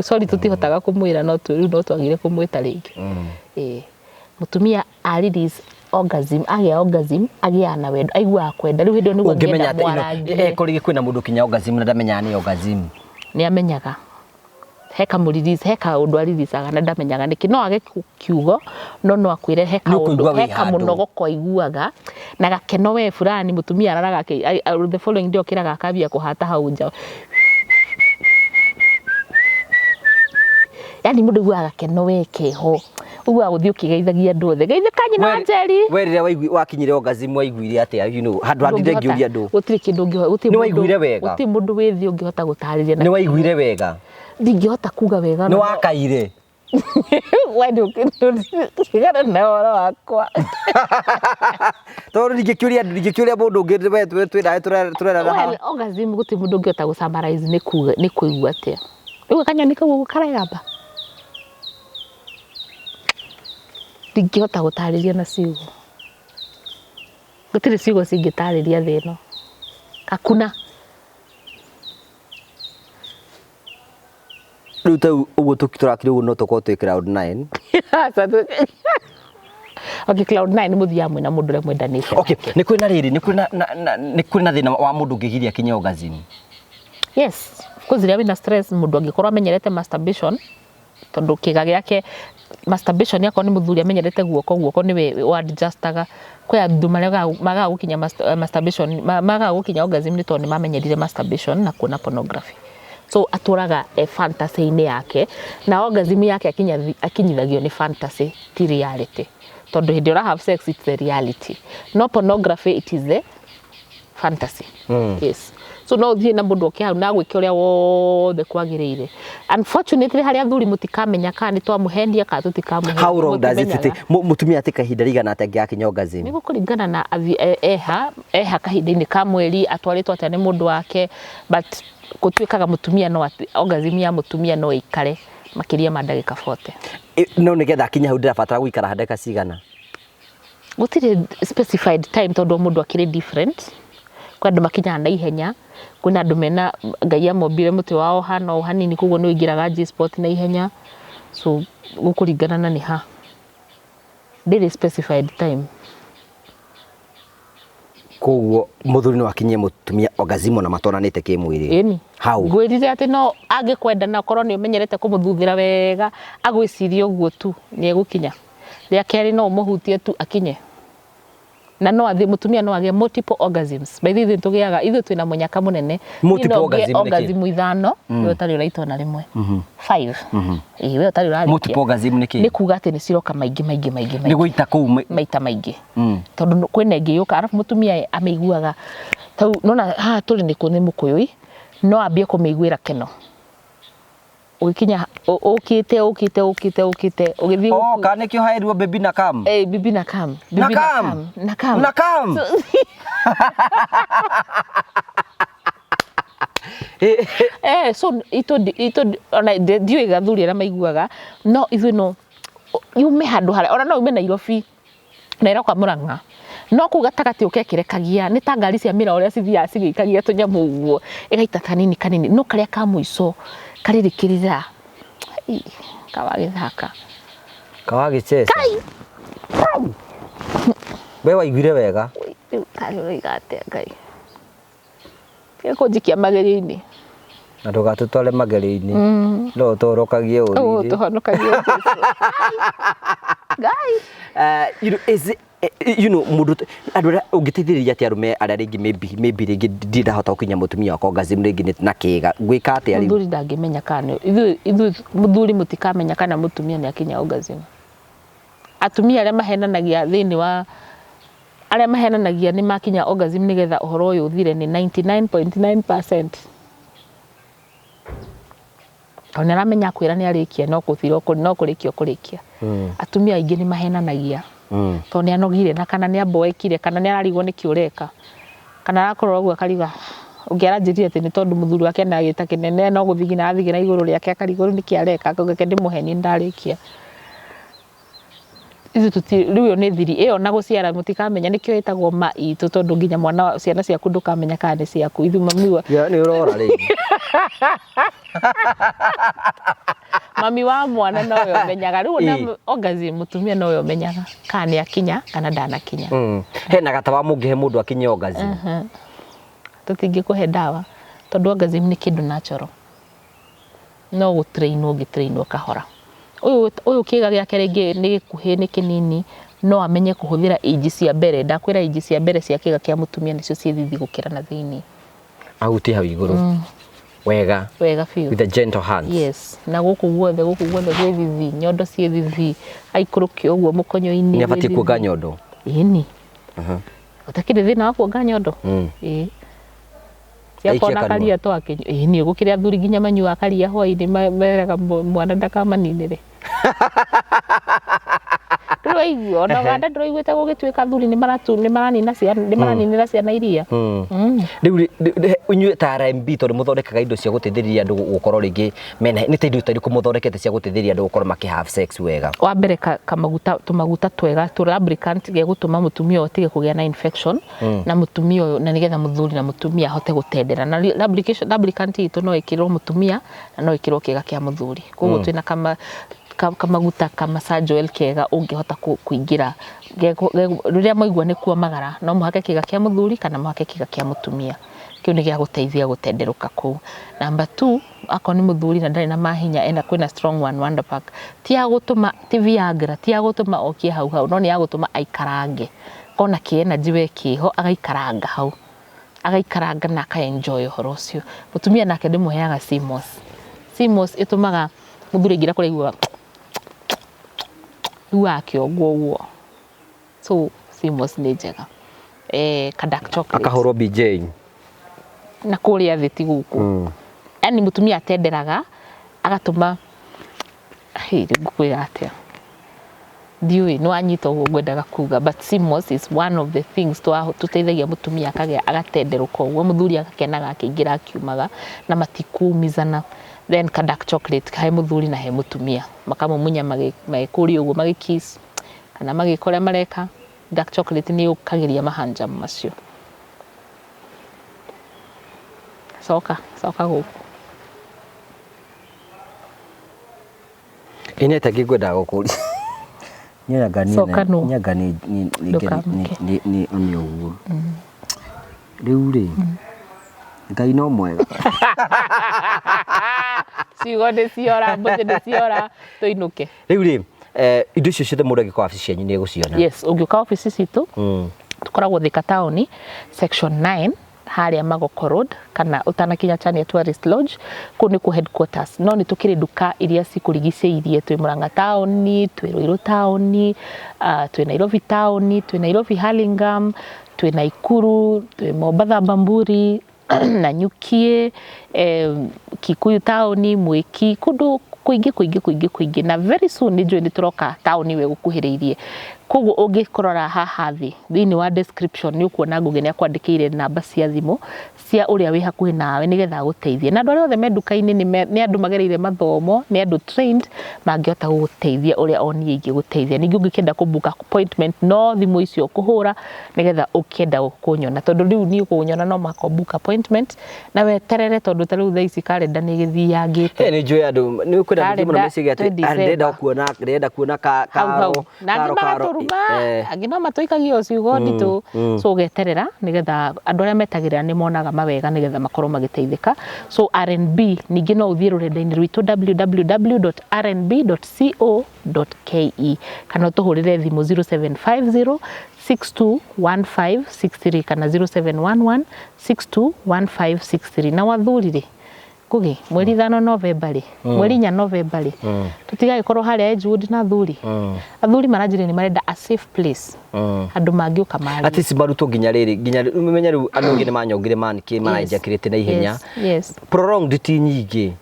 sorry tutihotaga kumwira no twagire kumwita ringi mutumia ariris orgasm agia na wendo aigua kwenda riu hindo niguo ngenda mwarangi kurigi kwina mundu kinya orgasm na ndamenya ni orgasm ni amenyaga heka muriris heka undu aririsaga na ndamenyaga niki no age kiugo no akwire heka undu heka munogoko aiguaga na gakeno we fulani mutumia araraga the following day okiraga akabia kuhata hau nja yani mundu guaga keno weke ho uguo guthii ukigeithagia andu othe geithikanye na Njeri we rira wakinyire orgasm waiguire atia handu handire ngiuria andu gutiri kindu ni waiguire wega gutiri mundu withi ungihota gutariria ni waiguire wega ndingihota kuga wega ni wakaire we ndukigana na ora wakwa tondu ndingikiuria mundu ungi twira well orgasm gutiri mundu ungihota gusummarize ni kuigua atia riu kanyoni kau karagamba ndingihota gutariria na ciugo gutiri ciugo cingitariria thino hakuna riu tau uguo tukirakire uguo no tukorwo twi cloud 9 okay cloud 9 muthia mwe na mundu ria mwendanite okay ni kwina riri ni kwina thina wa mundu ngigiria kinya orgasm yes because ria wina stress mundu angikorwo amenyerete masturbation tondu kiga giake masturbation yako ni muthuri amenyerete guoko niwe adjustaga kwa andu maga gukinya masturbation maga gukinya orgasm ni tondu mamenyerire masturbation na kuona pornography so aturaga fantasy ine yake na orgasm yake akinyithagio ni fantasy ti reality tondu hindi ora have sex it's the reality no pornography it is the fantasy yes so no thie na mundu okia na gwike uria wothe kwagirire unfortunately haria thuri mutikamenya kana ni twamuhendia ka tutikamuhendia how long does it take mutumia atika hinda rigana atengia akinya orgasm ni gukuringana na eha kahinda-ini ka mweri atwaritwo atia ni mundu wake but gutwikaga mutumia no orgasm ya mutumia no ikare makiria ma ndagika 40 no nigetha akinya hau ndirabatara guikara ndagika cigana gutire specified time tondu mundu akiri different kwa andu makinya na ihenya kuna andu mena Ngai amobire muti wao hano hanini kuguo ni ingiraga G-spot na ihenya so gukuringana na ni ha there specified time kuguo muthuri no akinyie mutumia orgasm na matoranite kimwiri eni how gwirire ati no angikwenda na korwo ni umenyerete kumuthuthira wega agwicirie uguo tu ni egukinya ria keri no muhutie tu akinye na no athi mutumia no age multiple orgasms by the tugiaga ithu twina munyaka munene multiple orgasm ithano we utari uraitwo na rimwe 5 we utari uraitwo multiple orgasm ni kuga ati ni ciroka maingi ni guita kuu maita maingi tondu kwina ingi yuka arafu mutumia ameiguaga tau nona tuli ni kuni mukuyui no ambie kumeiguira keno ukinya ukite ugithi kana kio hairwo baby na kam baby na kam so ito ona diwe gathuri na maiguaga no ithu no yume handu hara ona no yume Nairobi na ira kwa Murang'a no kugatagati ukekirekagia ni ta ngari cia mira uria cithia cigikagia tunyamu uguo igaita kanini no karia ka muico karirikirira kawagithaka kawagichesa we waiguire wega kari uigate ngai kunjikia mageri-ini na ndugatutware mageri-ini no torokagie uri tuhonokagie guys mundu andu ungiteithiriria ati arume aria ringi maybe ringi ndindahota gukinya mutumia wakwa orgasm ringi na kiga gwika ati ari muthuri ndangimenya kana ithu muthuri mutikamenya kana mutumia ni akinya orgasm atumia aria mahenanagia thini wa aria mahenanagia ni makinya orgasm nigetha uhoro uyu uthire ni 99.9%. Ona ramenya kwira ni arikia no kuthiro no kurikia atumia aingi ni mahenanagia to ni anogire na kana ni aboekire kana ni ararigwo ni kiureka kana arakorwo uguo akariga ungiara njiri ati ni tondu muthuri wake na agita kinene no guthigina athigina iguru riake akarigwo ni kiareka akauga ndimuheni ndarikia ithu tuti riu ni thiri iyo na guciara mutikamenya nikio itagwo mai tondu nginya mwana ciana ciaku ndukamenya kana ni ciaku ithu mami wa ni urora ringi mami wa mwana no yo menyaga riu na orgasm mutumia no yo menyaga kana akinya kana ndanakinya hena gatawa mungihe mundu akinya orgasm tutingi kuhe dawa tondu orgasm ni kindu natural no gutrainwo kahora uyu kiga giake ringi ni kuhe ni kinini no amenye kuhuthira iji cia mbere ndakwira iji cia mbere cia kiga kia mutumia nicio ciethithi gukira na thini aguti hau iguru wega fiu with the gentle hands yes na guku guothe ciethithi nyondo ciethithi aikurukio uguo mukonyo-ini ni abati kuonga nyondo ini utakire thina wa kuonga nyondo ciakona karia to akinyo ni gukire athuri nginya manyu akaria hwa-ini meraga mwana ndakamaninire Ndroigwo ona ganda ndroigwete gugituika athuri ni maranina ciana iria riu unyue ta RMB tondu muthondekaga indo cia guteithĩrĩria andu gukorwo ringi mena ni ta indo tariku muthondekete cia guteithĩrĩria andu gukorwo maki have sex wega wa mbere tumaguta twega tu lubricant ge gutuma mutumia otige kugia na infection na mutumia na nigetha muthuri na mutumia ahote gutendera na lubricant itu no ikirwo mutumia na no ikirwo kiga kia muthuri koguo twina kamaguta massage oil kega ungihota kuingira riria moigwa ni kuomagara no muhake kiga kia muthuri kana muhake kiga kia mutumia kiu ni gia guteithia gutenderuka ku. Number 2 akoni muthuri na ndari na mahinya ena kwina strong one wonder pack tia gutuma ti Viagra tia gutuma okie hau no ni ya gutuma aikarange kona kiena jiwe kiho agaikaranga hau agaikaranga na ka enjoy horo ucio mutumia nake ndimuheaga CMOS itumaga muthuri ngira kuregwa wake ogwo so CMOS ni njega kadak chocolate akahoro BJ na kuria thiti guku yani mutumia atenderaga agatuma ngukwira atia ndiui no anyita uguo ngwendaga kuga but CMOS is one of the things tuteithagia mutumia akagea agatenderuka uguo muthuri agakenaga akeingira akiumaga na matikumizana then kadak chocolate kai muthuri na he mutumia makamumunya magikuri uguo magikiss kana magikore mareka dark chocolate ni ukagiria mahanja macio soka guku ine takigwenda gukuri nyaga ni uguo riu ri Ngai no mwega ciugo nĩ ciora mbuti nĩ ciora tuinuke riu ri indo icio ciothe mũndũ angĩkorwo wabici cianyu nĩ egũciona yes ũngĩũka wabici citũ tukoragwo Thika Town section 9 haria Magoko Road kana utanakinya Chania Tourist Lodge kuu ni ku headquarters no ni tukiri duka iria cikurigiceirie twi Murang'a Town twi Ruiru Town twi Nairobi Town twi Nairobi Hurlingham twi Naikuru twi Mombatha Bamburi na Nyukie Kikuyu Town Mwiki kundu kuingi na very soon ni turoka town we gukuhiriirie koguo ungikorora haha thini wa description ni ukuona Google ni akwandikire namba cia thimu cia uria wi hakuhi nawe nigetha guteithie na andu aria othe me nduka-ini ni andu magereire mathomo ni andu trained mangihota guteithia uria oni ingi guteithia ningi ungikenda kubuka appointment no thimu icio kuhura nigetha ukienda kunyona tondu riu ni ukunyona no makobuka appointment na weterere tondu tariu thaa ici calendar ni githiangite ni njui andu ni kwenda thimu no message ati ndenda kuona karo angi no matuikagio ciugo nditu so ugeterera nigetha andu aria metagirira ni monaga mawega nigetha makorwo magiteithika so RNB ningi no uthie rurenda-ini rwitu www.rnb.co.ke kana tuhurire thimu 0750 621563 kana 0711 621563 na wathurire kugi mweri 5 Novemba mweri 4 Novemba tutigae korwo haria Edgewood na thuri athuri maranjire ni marenda a safe place andu mangiuka mari ati cibaruto nginya umenya riu andu ngi ni manyongire maniki manajakirite na ihenya prolonged ti nyingi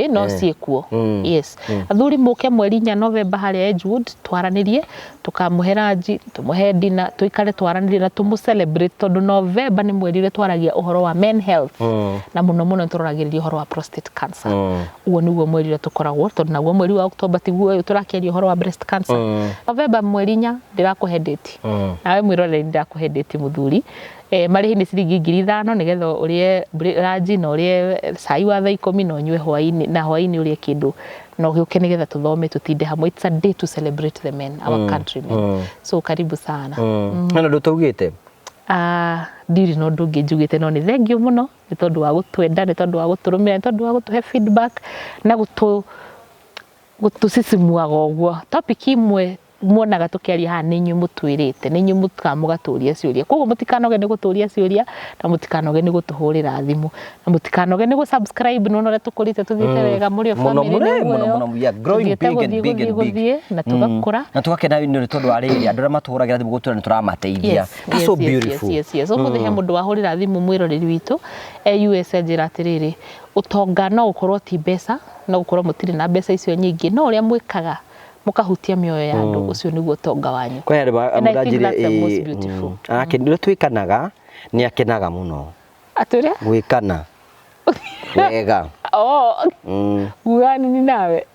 no ciekuo yes athuri muke mweri 4 Novemba haria Edgewood twaranirie tukamuheraji tumuhe dinner tuikare twaranirie na tumu celebrate tondu Novemba ni mweri ule twaragia uhoro wa men health na muno turoragiriria uhoro wa prostate cancer uwo niguo mweri ule tukoragwo tondu naguo mweri wa October tiguo turakiaria uhoro wa breast cancer Novemba mweri 4 ndirakuhe date nawe mwiroreri ndirakuhe date muthuri marihi ni ciringi 5,000 nigetha urie raji na urie cai wa thaa 10 no nywe hwaini na hwaini urie kindu no giuke nigetha tuthome tutinde hamwe it's a day to celebrate the men our countrymen so karibu sana na ndu tugite ndiri no ndungi njugite no ni thengio muno ni tondu wa gutwenda ni tondu wa guturumira ni tondu wa gutuhe feedback na gutusisimuaga uguo topic imwe muonaga tukiaria ha ninyu mutwirite ninyu mukamugaturia ciuria koguo mutikanoge ni guturia ciuria na mutikanoge ni gutuhurira thimu na mutikanoge ni subscribe no tukurite tuthiite wega muri family muno ya growing big and big na tugakura na tugakena ni tondu ari andu aria matuhuragira thimu gutura ni turamateithia that's so beautiful yes umuthi he mundu wahurira thimu mwiroreri witu US njira atiriri utonga no ukorwo ti mbeca no ukorwo mutiri na mbeca icio nyingi no uria mwikaga mukahutia mioyo ya andu ucio niguo tonga wanyu kwa yale amurajire akenire twikanaga ni akenaga muno aturia gwikana wega gani ni nawe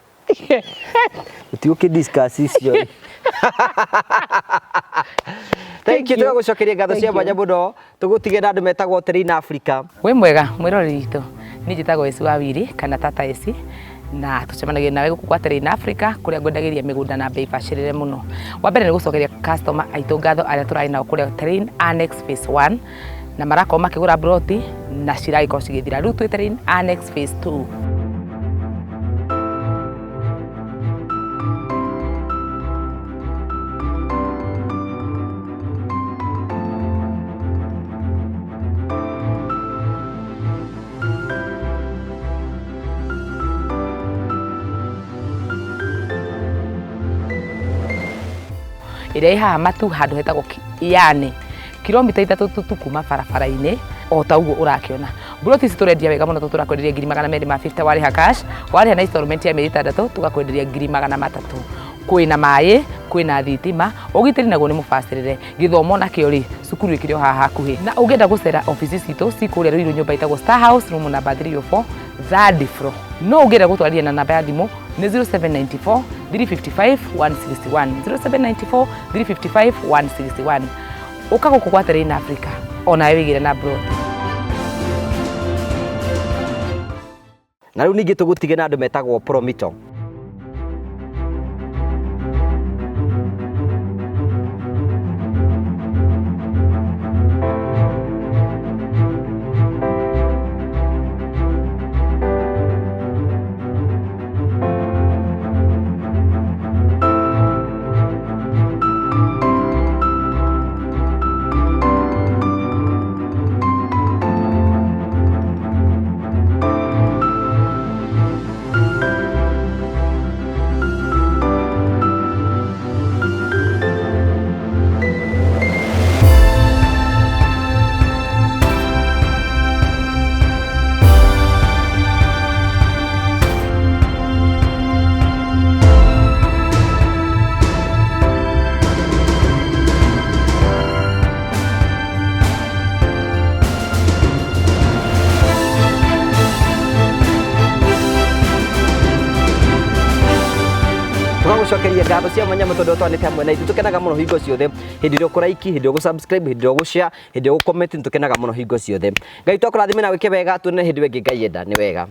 utiuki discuss icio thank you tugagucokeria ngatho cia mwanya muno tugutige na andu metagwo Terrain Africa we mwega mwiroreri witu ni njitagwo Esi Wawiri kana Tata Esi na tucemanagia nawe guku kwa Terrain Africa kuria ngwendagiria migunda na bei bacirire muno wa mbere ni gucokeria customer aitu ngatho aria turai nao kuria Terrain Annex Phase 1 na marako makigura broti na ciragiko cigithira riu twi Terrain Annex Phase 2 ire haha matu handu hetagwo yani kilomita 3 tukuma barabara-ini o ta uguo urakiona broti ici turendia wega muno turakwenderia 250 wariha cash wariha na installment ya mieri 6 tugakwenderia 300 kwina mai kwina thitima ugitiri naguo ni mubacirire githomo nakio ri cukuru ikirio haha hakuhi na ungenda gucera office citu cikuria Ruiru nyumba itagwo Star House room number 304 third floor no ungenda gutwarithia na namba ya thimu ni 0794 355 161 0794 355 161 ukaguku kwa Terrain Africa ona wewe wigire na bro na riu ningi tugutige na andu metagwo Promito gucokeria ngatho cia mwanya mutondo twanite hamwe na ithu tukenaga muno hingo ciothe hindi ro kuraiki hindi ro gusubscribe hindi ro gushare hindi ro comment tukenaga muno hingo ciothe Ngai twakurathime na wike wega tuone hindi wengi Ngai enda ni wega